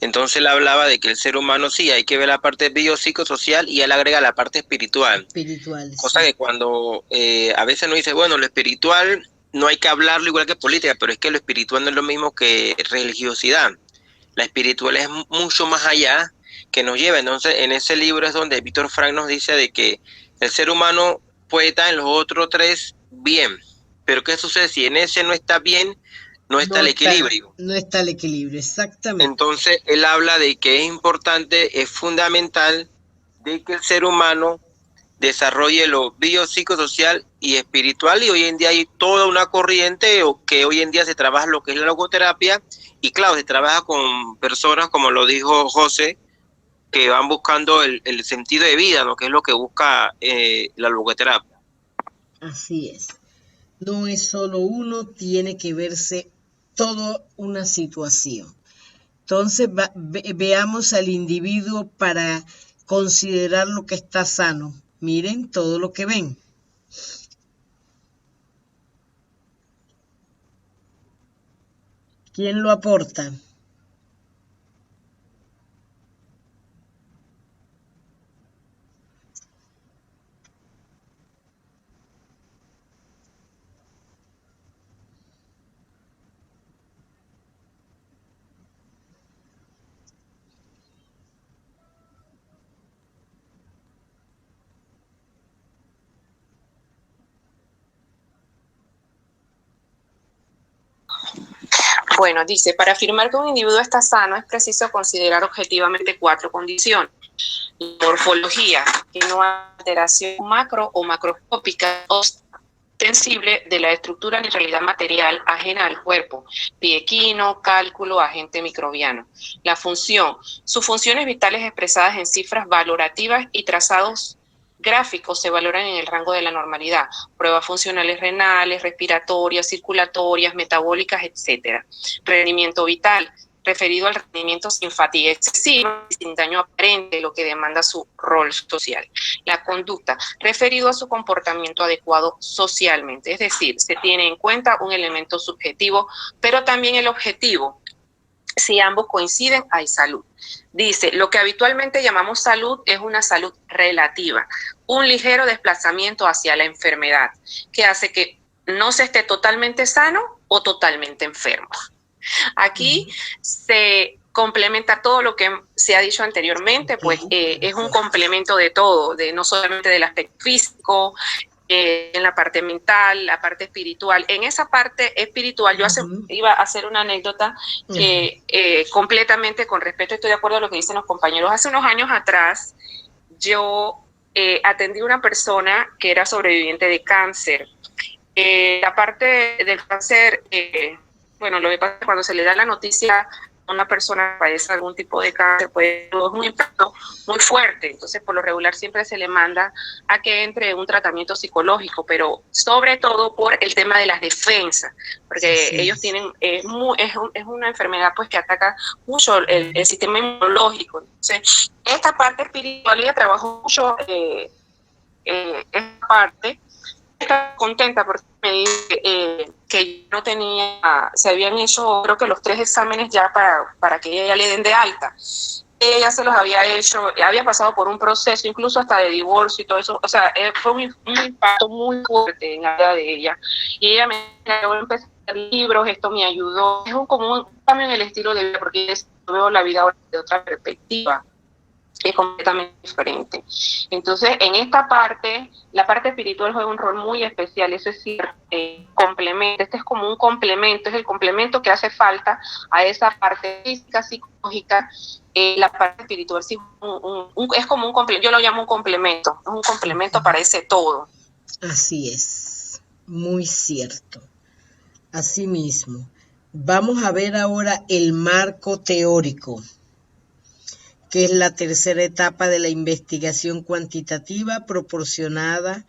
Entonces él hablaba de que el ser humano sí, hay que ver la parte biopsicosocial, y él agrega la parte espiritual. Cosa sí, que cuando a veces nos dice, bueno, lo espiritual no hay que hablarlo igual que política, pero es que lo espiritual no es lo mismo que religiosidad. La espiritual es mucho más allá, que nos lleva. Entonces, en ese libro es donde Viktor Frankl nos dice de que el ser humano puede estar en los otros 3 bien, pero ¿qué sucede si en ese no está bien? No está el equilibrio. No está el equilibrio, exactamente. Entonces, él habla de que es importante, es fundamental de que el ser humano desarrolle lo biopsicosocial y espiritual, y hoy en día hay toda una corriente que hoy en día se trabaja lo que es la logoterapia, y claro, se trabaja con personas, como lo dijo José, que van buscando el sentido de vida, ¿no?, que es lo que busca la logoterapia. Así es. No es solo uno, tiene que verse toda una situación. Entonces veamos al individuo para considerar lo que está sano. Miren todo lo que ven. ¿Quién lo aporta? Bueno, dice, para afirmar que un individuo está sano es preciso considerar objetivamente 4 condiciones. La morfología, que no hay alteración macro o macroscópica ostensible de la estructura ni realidad material ajena al cuerpo, piequino, cálculo, agente microbiano. La función, sus funciones vitales expresadas en cifras valorativas y trazados gráficos se valoran en el rango de la normalidad, pruebas funcionales renales, respiratorias, circulatorias, metabólicas, etc. Rendimiento vital, referido al rendimiento sin fatiga excesiva y sin daño aparente, lo que demanda su rol social. La conducta, referido a su comportamiento adecuado socialmente, es decir, se tiene en cuenta un elemento subjetivo, pero también el objetivo. Si ambos coinciden, hay salud. Dice, lo que habitualmente llamamos salud es una salud relativa, un ligero desplazamiento hacia la enfermedad, que hace que no se esté totalmente sano o totalmente enfermo. Aquí se complementa todo lo que se ha dicho anteriormente, pues es un complemento de todo, de no solamente del aspecto físico, en la parte mental, la parte espiritual. En esa parte espiritual, yo iba a hacer una anécdota que completamente con respeto, estoy de acuerdo a lo que dicen los compañeros. Hace unos años atrás, yo atendí a una persona que era sobreviviente de cáncer. La parte del cáncer, bueno, lo que pasa es que cuando se le da la noticia a una persona que padece algún tipo de cáncer, pues es un impacto muy fuerte. Entonces, por lo regular, siempre se le manda a que entre en un tratamiento psicológico, pero sobre todo por el tema de las defensas, porque ellos tienen, es una enfermedad pues que ataca mucho el sistema inmunológico. Entonces, esta parte espiritual, ella trabajó mucho esta parte. Estaba contenta porque me dice que no tenía, se habían hecho creo que los 3 exámenes ya para que ella le den de alta. Ella ya se los había hecho, había pasado por un proceso incluso hasta de divorcio y todo eso, o sea, fue un impacto muy fuerte en la vida de ella. Y ella me dijo, empecé a leer libros, esto me ayudó, es como un cambio en el estilo de vida, porque yo veo la vida ahora de otra perspectiva. Es completamente diferente. Entonces, en esta parte, la parte espiritual juega un rol muy especial, eso es cierto, complemento, este es como un complemento, es el complemento que hace falta a esa parte física, psicológica, la parte espiritual sí, es como un complemento, yo lo llamo un complemento, es un complemento para ese todo. Así es, muy cierto, así mismo. Vamos a ver ahora el marco teórico, que es la tercera etapa de la investigación cuantitativa, proporciona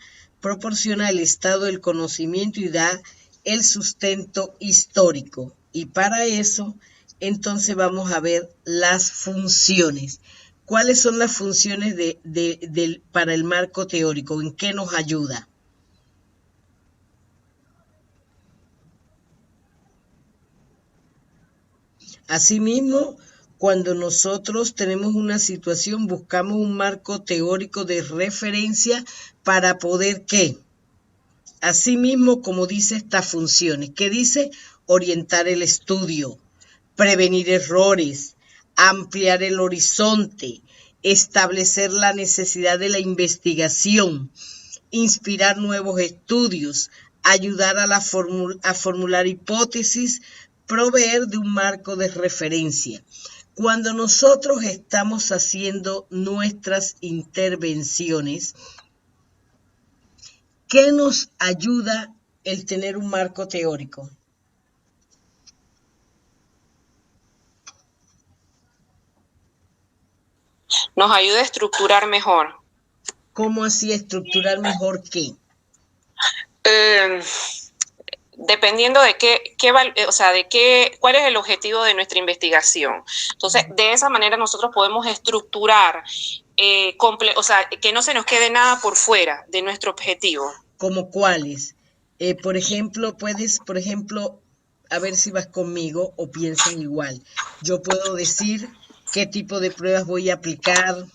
el estado del conocimiento y da el sustento histórico. Y para eso, entonces vamos a ver las funciones. ¿Cuáles son las funciones para el marco teórico? ¿En qué nos ayuda? Asimismo, cuando nosotros tenemos una situación, buscamos un marco teórico de referencia para poder, ¿qué? Asimismo, como dice estas funciones, ¿qué dice? Orientar el estudio, prevenir errores, ampliar el horizonte, establecer la necesidad de la investigación, inspirar nuevos estudios, ayudar a formular hipótesis, proveer de un marco de referencia. Cuando nosotros estamos haciendo nuestras intervenciones, ¿qué nos ayuda el tener un marco teórico? Nos ayuda a estructurar mejor. ¿Cómo así estructurar mejor qué? Dependiendo de cuál es el objetivo de nuestra investigación. Entonces, de esa manera nosotros podemos estructurar o sea, que no se nos quede nada por fuera de nuestro objetivo. ¿Como cuáles? Por ejemplo, a ver si vas conmigo o piensan igual. Yo puedo decir qué tipo de pruebas voy a aplicar,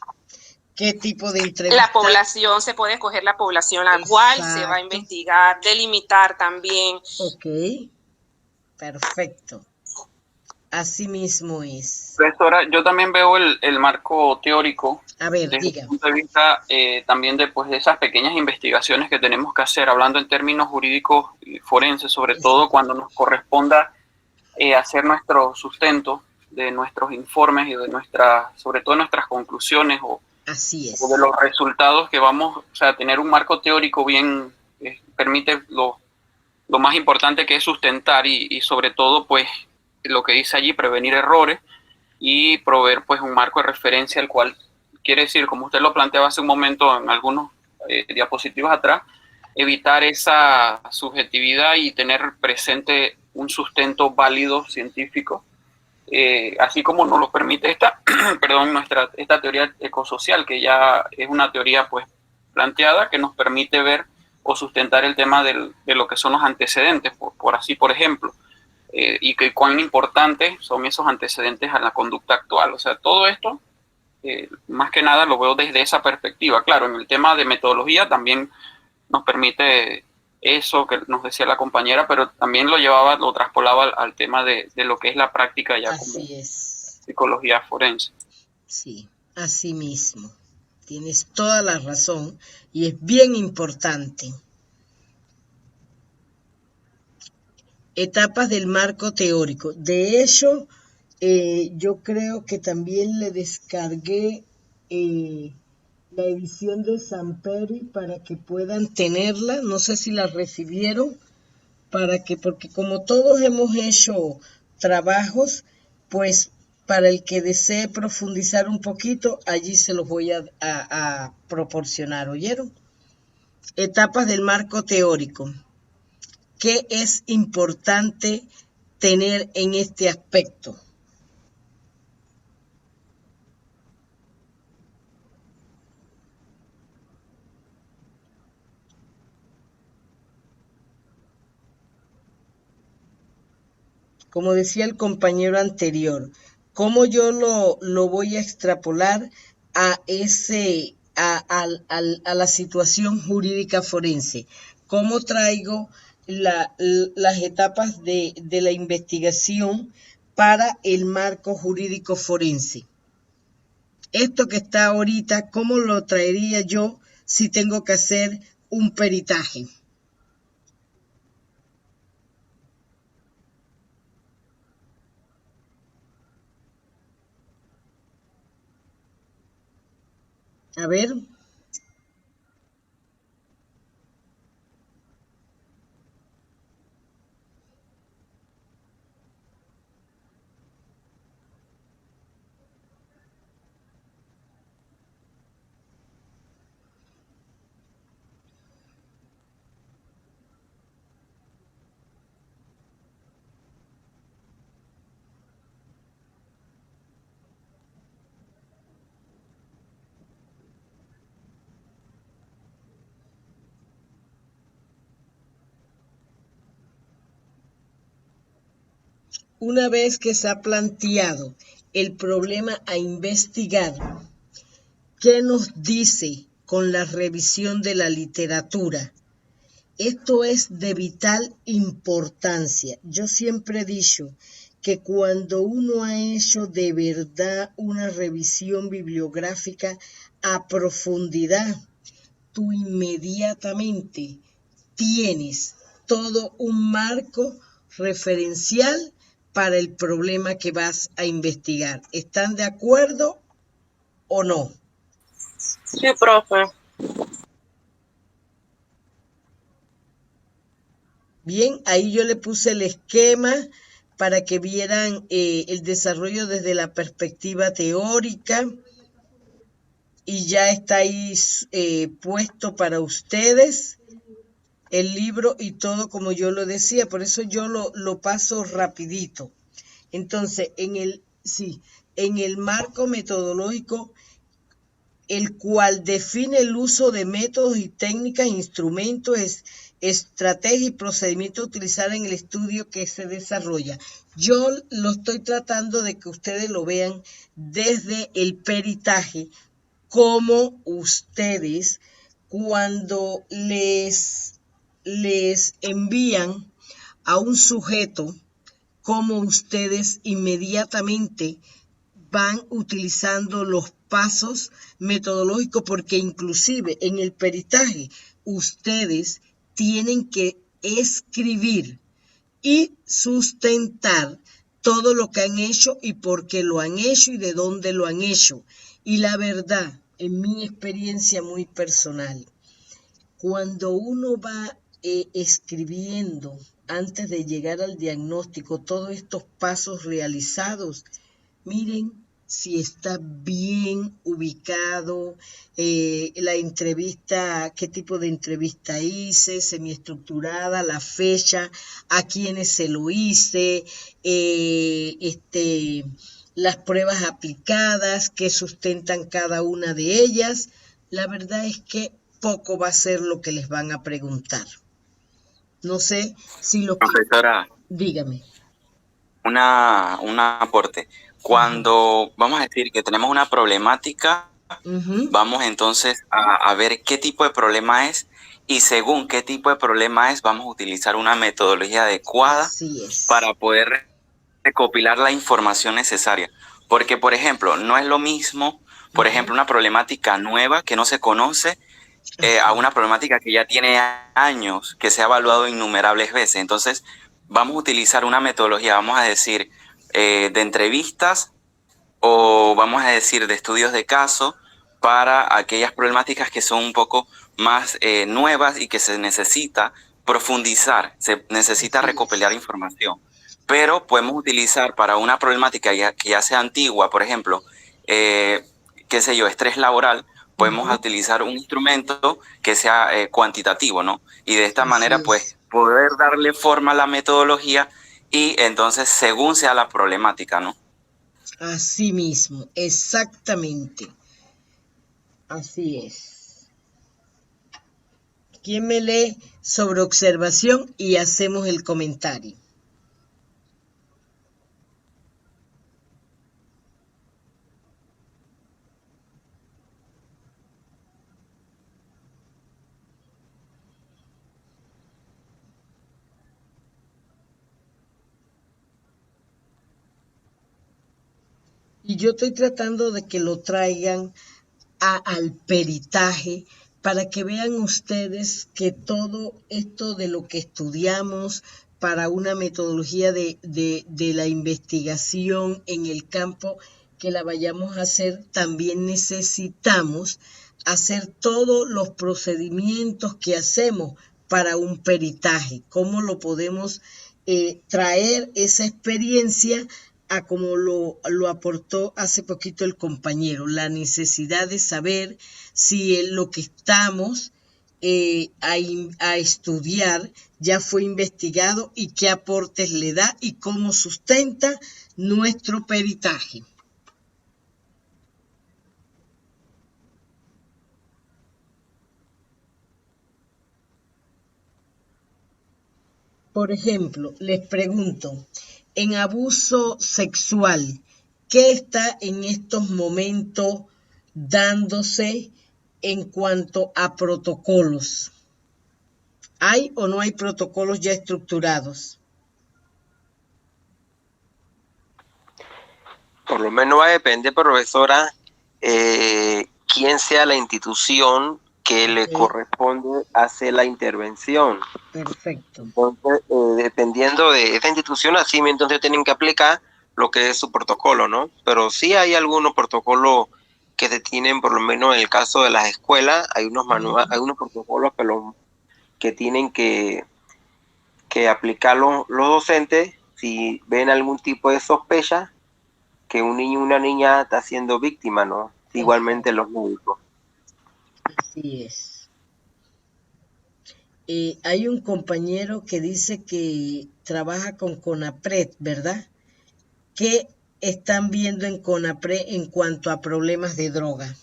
qué tipo de entrevista. La población, se puede escoger la población a la cual se va a investigar, delimitar también. Ok, perfecto. Así mismo es. Profesora, yo también veo el marco teórico a ver, desde diga. el punto de vista también de esas pequeñas investigaciones que tenemos que hacer, hablando en términos jurídicos y forenses, sobre todo cuando nos corresponda hacer nuestro sustento de nuestros informes y de sobre todo nuestras conclusiones Así es. o de los resultados que vamos a tener. Un marco teórico bien permite lo más importante, que es sustentar y sobre todo pues lo que dice allí, prevenir errores y proveer pues un marco de referencia, al cual quiere decir, como usted lo planteaba hace un momento en algunos diapositivas atrás, evitar esa subjetividad y tener presente un sustento válido científico, así como nos lo permite esta teoría ecosocial, que ya es una teoría pues planteada, que nos permite ver o sustentar el tema de lo que son los antecedentes, por ejemplo, y que cuán importantes son esos antecedentes a la conducta actual. O sea, todo esto, más que nada, lo veo desde esa perspectiva. Claro, en el tema de metodología también nos permite eso que nos decía la compañera, pero también lo traspolaba al tema de lo que es la práctica ya como psicología forense. Sí, así mismo. Tienes toda la razón y es bien importante. Etapas del marco teórico. De hecho, yo creo que también le descargué la edición de Samperi para que puedan tenerla. No sé si la recibieron, porque como todos hemos hecho trabajos, pues para el que desee profundizar un poquito, allí se los voy a proporcionar. ¿Oyeron? Etapas del marco teórico. ¿Qué es importante tener en este aspecto? Como decía el compañero anterior, ¿cómo yo lo voy a extrapolar a la situación jurídica forense? ¿Cómo traigo las etapas de la investigación para el marco jurídico forense? Esto que está ahorita, ¿cómo lo traería yo si tengo que hacer un peritaje? A ver. Una vez que se ha planteado el problema a investigar, ¿qué nos dice con la revisión de la literatura? Esto es de vital importancia. Yo siempre he dicho que cuando uno ha hecho de verdad una revisión bibliográfica a profundidad, tú inmediatamente tienes todo un marco referencial para el problema que vas a investigar. ¿Están de acuerdo o no? Sí, profe. Bien, ahí yo le puse el esquema para que vieran el desarrollo desde la perspectiva teórica y ya está ahí puesto para ustedes el libro y todo como yo lo decía, por eso yo lo paso rapidito. Entonces, en el marco metodológico, el cual define el uso de métodos y técnicas, instrumentos, estrategias y procedimientos a utilizar en el estudio que se desarrolla. Yo lo estoy tratando de que ustedes lo vean desde el peritaje, como ustedes cuando les envían a un sujeto, como ustedes inmediatamente van utilizando los pasos metodológicos, porque inclusive en el peritaje ustedes tienen que escribir y sustentar todo lo que han hecho y por qué lo han hecho y de dónde lo han hecho. Y la verdad, en mi experiencia muy personal, cuando uno va escribiendo antes de llegar al diagnóstico todos estos pasos realizados, miren si está bien ubicado, la entrevista, qué tipo de entrevista hice, semiestructurada, la fecha, a quiénes se lo hice, las pruebas aplicadas, que sustentan cada una de ellas. La verdad es que poco va a ser lo que les van a preguntar. No sé si lo... Profesora, dígame. un aporte. Cuando vamos a decir que tenemos una problemática, vamos entonces a ver qué tipo de problema es, y según qué tipo de problema es, vamos a utilizar una metodología adecuada para poder recopilar la información necesaria. Porque, por ejemplo, no es lo mismo, por ejemplo, una problemática nueva que no se conoce a una problemática que ya tiene años, que se ha evaluado innumerables veces. Entonces, vamos a utilizar una metodología, vamos a decir, de entrevistas, o vamos a decir de estudios de caso, para aquellas problemáticas que son un poco más nuevas y que se necesita profundizar, se necesita recopilar información. Pero podemos utilizar para una problemática que ya sea antigua, por ejemplo, qué sé yo, estrés laboral, podemos utilizar un instrumento que sea cuantitativo, ¿no? Y de esta manera, pues, poder darle forma a la metodología, y entonces, según sea la problemática, ¿no? Así mismo, exactamente. Así es. ¿Quién me lee sobre observación y hacemos el comentario? Y yo estoy tratando de que lo traigan al peritaje, para que vean ustedes que todo esto de lo que estudiamos para una metodología de la investigación en el campo que la vayamos a hacer, también necesitamos hacer todos los procedimientos que hacemos para un peritaje. ¿Cómo lo podemos traer esa experiencia a como lo aportó hace poquito el compañero? La necesidad de saber si lo que estamos a estudiar ya fue investigado y qué aportes le da y cómo sustenta nuestro peritaje. Por ejemplo, les pregunto, en abuso sexual, ¿qué está en estos momentos dándose en cuanto a protocolos? ¿Hay o no hay protocolos ya estructurados? Por lo menos va a depender, profesora, quién sea la institución que le corresponde hacer la intervención. Perfecto. Entonces, dependiendo de esa institución, así entonces tienen que aplicar lo que es su protocolo, ¿no? Pero sí hay algunos protocolos que se tienen, por lo menos en el caso de las escuelas, hay unos manuales, hay unos protocolos que tienen que aplicar los docentes si ven algún tipo de sospecha que un niño o una niña está siendo víctima, ¿no? Igualmente los médicos. Así es. Hay un compañero que dice que trabaja con CONAPRED, ¿verdad? ¿Qué están viendo en CONAPRED en cuanto a problemas de droga?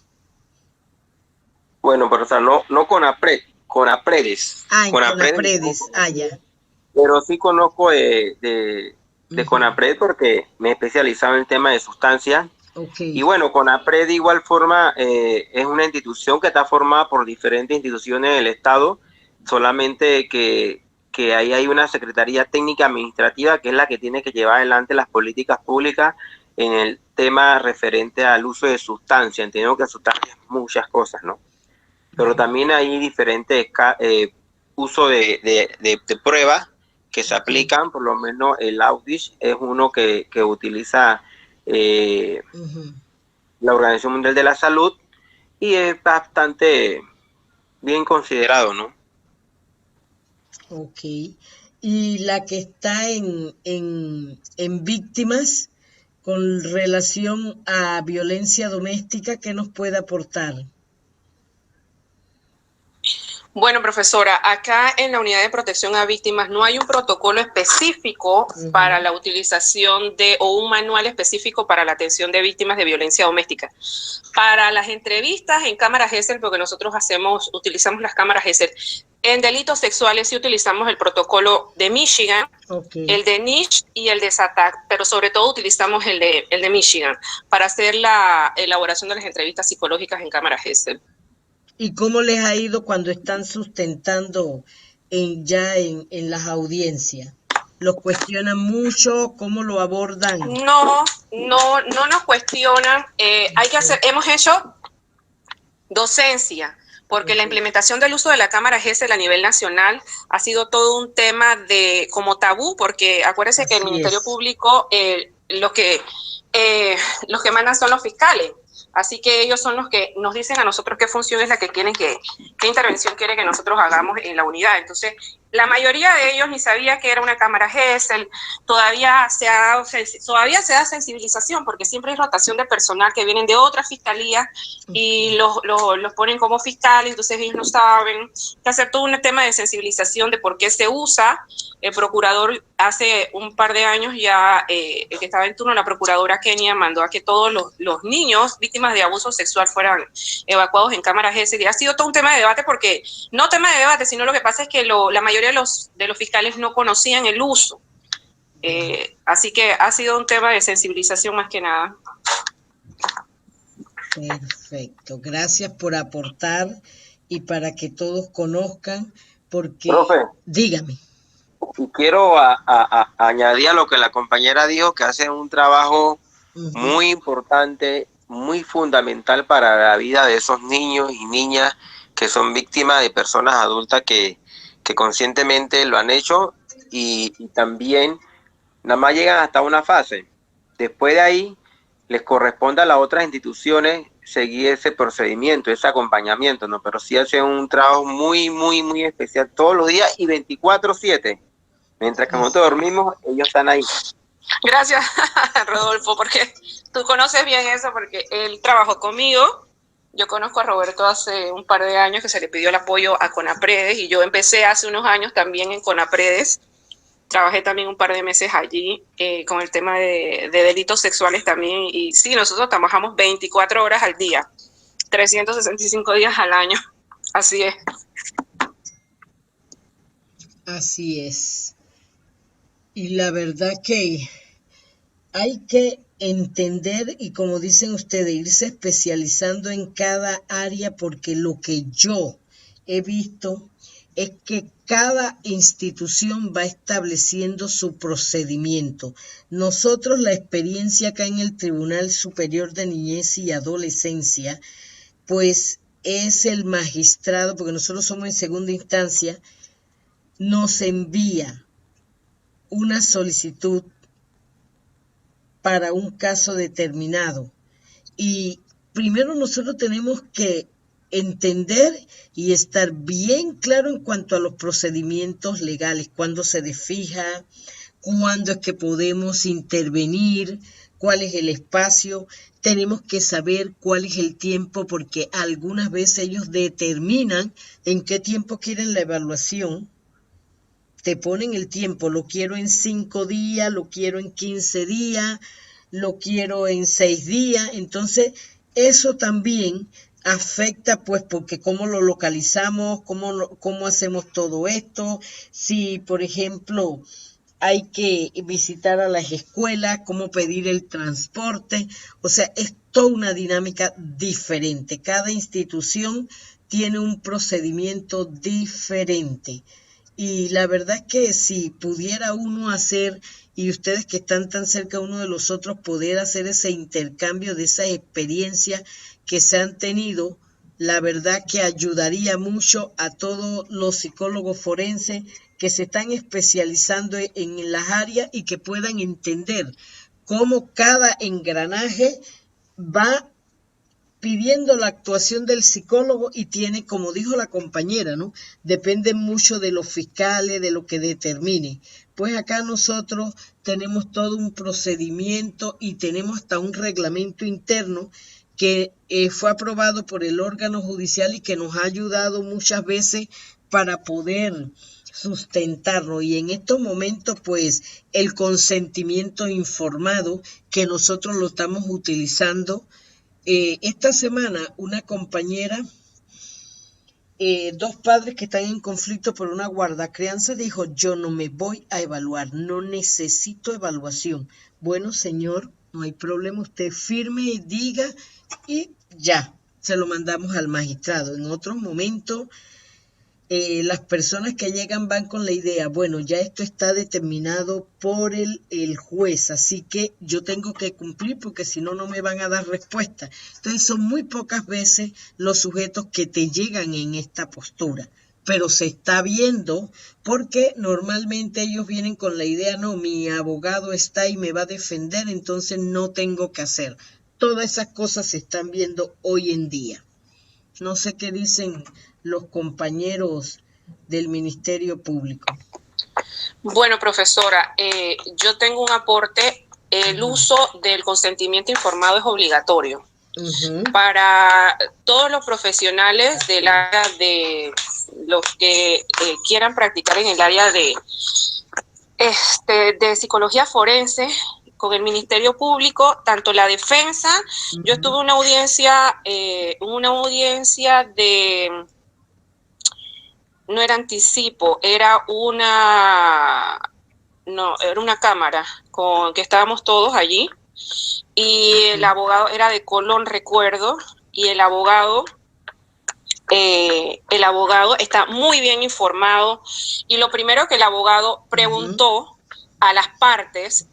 Bueno, pero o sea, no Conapredes. Ah, en Conapredes, ya. Pero sí conozco de Conapred porque me he especializado en el tema de sustancias. Okay. Y bueno, Conapred de igual forma es una institución que está formada por diferentes instituciones del Estado, solamente que ahí hay una Secretaría Técnica Administrativa que es la que tiene que llevar adelante las políticas públicas en el tema referente al uso de sustancias. Entiendo que sustancias muchas cosas, ¿no? Pero también hay diferentes uso de pruebas que se aplican, por lo menos el Audish es uno que utiliza la Organización Mundial de la Salud y es bastante bien considerado, ¿no? Ok. Y la que está en víctimas con relación a violencia doméstica, ¿qué nos puede aportar? Bueno, profesora, acá en la Unidad de Protección a Víctimas no hay un protocolo específico para la utilización o un manual específico para la atención de víctimas de violencia doméstica. Para las entrevistas en cámara GESEL, porque nosotros utilizamos las cámaras GESEL, en delitos sexuales sí utilizamos el protocolo de Michigan, el de NICH y el de SATAC, pero sobre todo utilizamos el de Michigan para hacer la elaboración de las entrevistas psicológicas en cámara GESEL. ¿Y cómo les ha ido cuando están sustentando en las audiencias? ¿Los cuestionan mucho? ¿Cómo lo abordan? No nos cuestionan. Hemos hecho docencia, porque la implementación del uso de la cámara GESEL a nivel nacional ha sido todo un tema como tabú, porque acuérdense que el Ministerio Público, los que mandan son los fiscales. Así que ellos son los que nos dicen a nosotros qué función es la que quieren qué intervención quieren que nosotros hagamos en la unidad. Entonces, la mayoría de ellos ni sabía que era una cámara GESEL. Todavía se da sensibilización porque siempre hay rotación de personal que vienen de otras fiscalías y los ponen como fiscales, entonces ellos no saben. Que hacer todo un tema de sensibilización de por qué se usa. El procurador hace un par de años ya, el que estaba en turno, la procuradora Kenia, mandó a que todos los niños víctimas de abuso sexual fueran evacuados en cámaras GESEL. Y ha sido todo un tema de debate porque, no tema de debate, sino lo que pasa es que la mayoría de los fiscales no conocían el uso. Así que ha sido un tema de sensibilización más que nada. Perfecto. Gracias por aportar y para que todos conozcan, porque... Profe, dígame. Y quiero añadir a lo que la compañera dijo, que hace un trabajo muy importante, muy fundamental para la vida de esos niños y niñas que son víctimas de personas adultas que conscientemente lo han hecho y también nada más llegan hasta una fase. Después de ahí les corresponde a las otras instituciones seguir ese procedimiento, ese acompañamiento, ¿no? Pero sí hacen un trabajo muy, muy, muy especial todos los días y 24/7. Mientras que nosotros dormimos, ellos están ahí. Gracias, Rodolfo, porque tú conoces bien eso, porque él trabajó conmigo. Yo conozco a Roberto hace un par de años que se le pidió el apoyo a Conapredes y yo empecé hace unos años también en Conapredes. Trabajé también un par de meses allí con el tema de delitos sexuales también. Y sí, nosotros trabajamos 24 horas al día, 365 días al año. Así es. Así es. Y la verdad que hay que entender y, como dicen ustedes, irse especializando en cada área, porque lo que yo he visto es que cada institución va estableciendo su procedimiento. Nosotros, la experiencia acá en el Tribunal Superior de Niñez y Adolescencia, pues es el magistrado, porque nosotros somos en segunda instancia, nos envía una solicitud para un caso determinado. Y primero nosotros tenemos que entender y estar bien claro en cuanto a los procedimientos legales, cuándo se desfija, cuándo es que podemos intervenir, cuál es el espacio. Tenemos que saber cuál es el tiempo, porque algunas veces ellos determinan en qué tiempo quieren la evaluación. Te ponen el tiempo, lo quiero en 5 días, lo quiero en 15 días, lo quiero en 6 días. Entonces, eso también afecta, pues, porque cómo lo localizamos, cómo hacemos todo esto, si, por ejemplo, hay que visitar a las escuelas, cómo pedir el transporte, o sea, es toda una dinámica diferente. Cada institución tiene un procedimiento diferente. Y la verdad es que si pudiera uno hacer, y ustedes que están tan cerca uno de los otros, poder hacer ese intercambio de esas experiencias que se han tenido, la verdad que ayudaría mucho a todos los psicólogos forenses que se están especializando en las áreas y que puedan entender cómo cada engranaje va pidiendo la actuación del psicólogo y tiene, como dijo la compañera, ¿no? Depende mucho de los fiscales, de lo que determine. Pues acá nosotros tenemos todo un procedimiento y tenemos hasta un reglamento interno que fue aprobado por el órgano judicial y que nos ha ayudado muchas veces para poder sustentarlo. Y en estos momentos, pues, el consentimiento informado que nosotros lo estamos utilizando. Esta semana una compañera, dos padres que están en conflicto por una guardacrianza, dijo: yo no me voy a evaluar, no necesito evaluación. Bueno, señor, no hay problema, usted firme y diga y ya, se lo mandamos al magistrado. En otros momentos, las personas que llegan van con la idea: bueno, ya esto está determinado por el juez, así que yo tengo que cumplir porque si no, no me van a dar respuesta. Entonces son muy pocas veces los sujetos que te llegan en esta postura, pero se está viendo porque normalmente ellos vienen con la idea: no, mi abogado está y me va a defender, entonces no tengo que hacer. Todas esas cosas se están viendo hoy en día. No sé qué dicen los compañeros del Ministerio Público. Bueno, profesora, yo tengo un aporte. El uso del consentimiento informado es obligatorio para todos los profesionales del área de los que quieran practicar en el área de psicología forense. Con el Ministerio Público, tanto la defensa, yo estuve en una audiencia de, no era anticipo, era una cámara con que estábamos todos allí, y el abogado era de Colón, recuerdo, y el abogado está muy bien informado, y lo primero que el abogado preguntó a las partes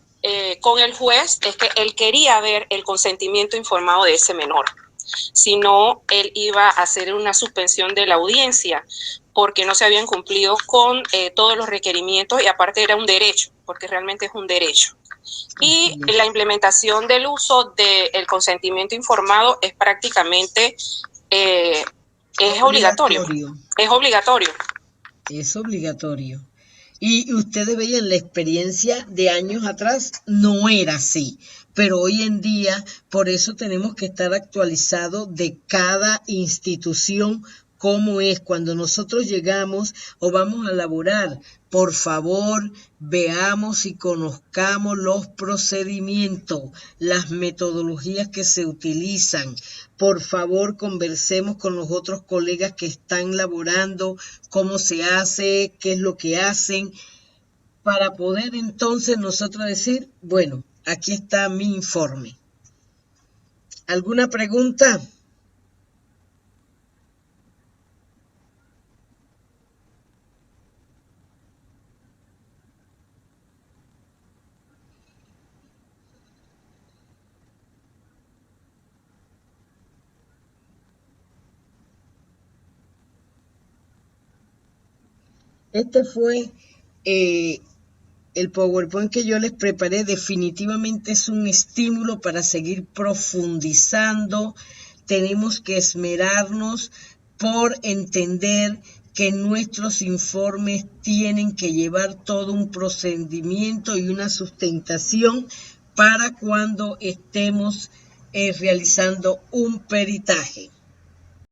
con el juez es que él quería ver el consentimiento informado de ese menor. Si no, él iba a hacer una suspensión de la audiencia porque no se habían cumplido con todos los requerimientos, y aparte era un derecho, porque realmente es un derecho. Y la implementación del uso del consentimiento informado es prácticamente es obligatorio. Es obligatorio. Es obligatorio. Y ustedes veían la experiencia de años atrás, no era así. Pero hoy en día, por eso tenemos que estar actualizados de cada institución, cómo es. Cuando nosotros llegamos o vamos a laborar, por favor, veamos y conozcamos los procedimientos, las metodologías que se utilizan. Por favor, conversemos con los otros colegas que están laborando, cómo se hace, qué es lo que hacen, para poder entonces nosotros decir: bueno, aquí está mi informe. ¿Alguna pregunta? Este fue el PowerPoint que yo les preparé. Definitivamente es un estímulo para seguir profundizando. Tenemos que esmerarnos por entender que nuestros informes tienen que llevar todo un procedimiento y una sustentación para cuando estemos realizando un peritaje.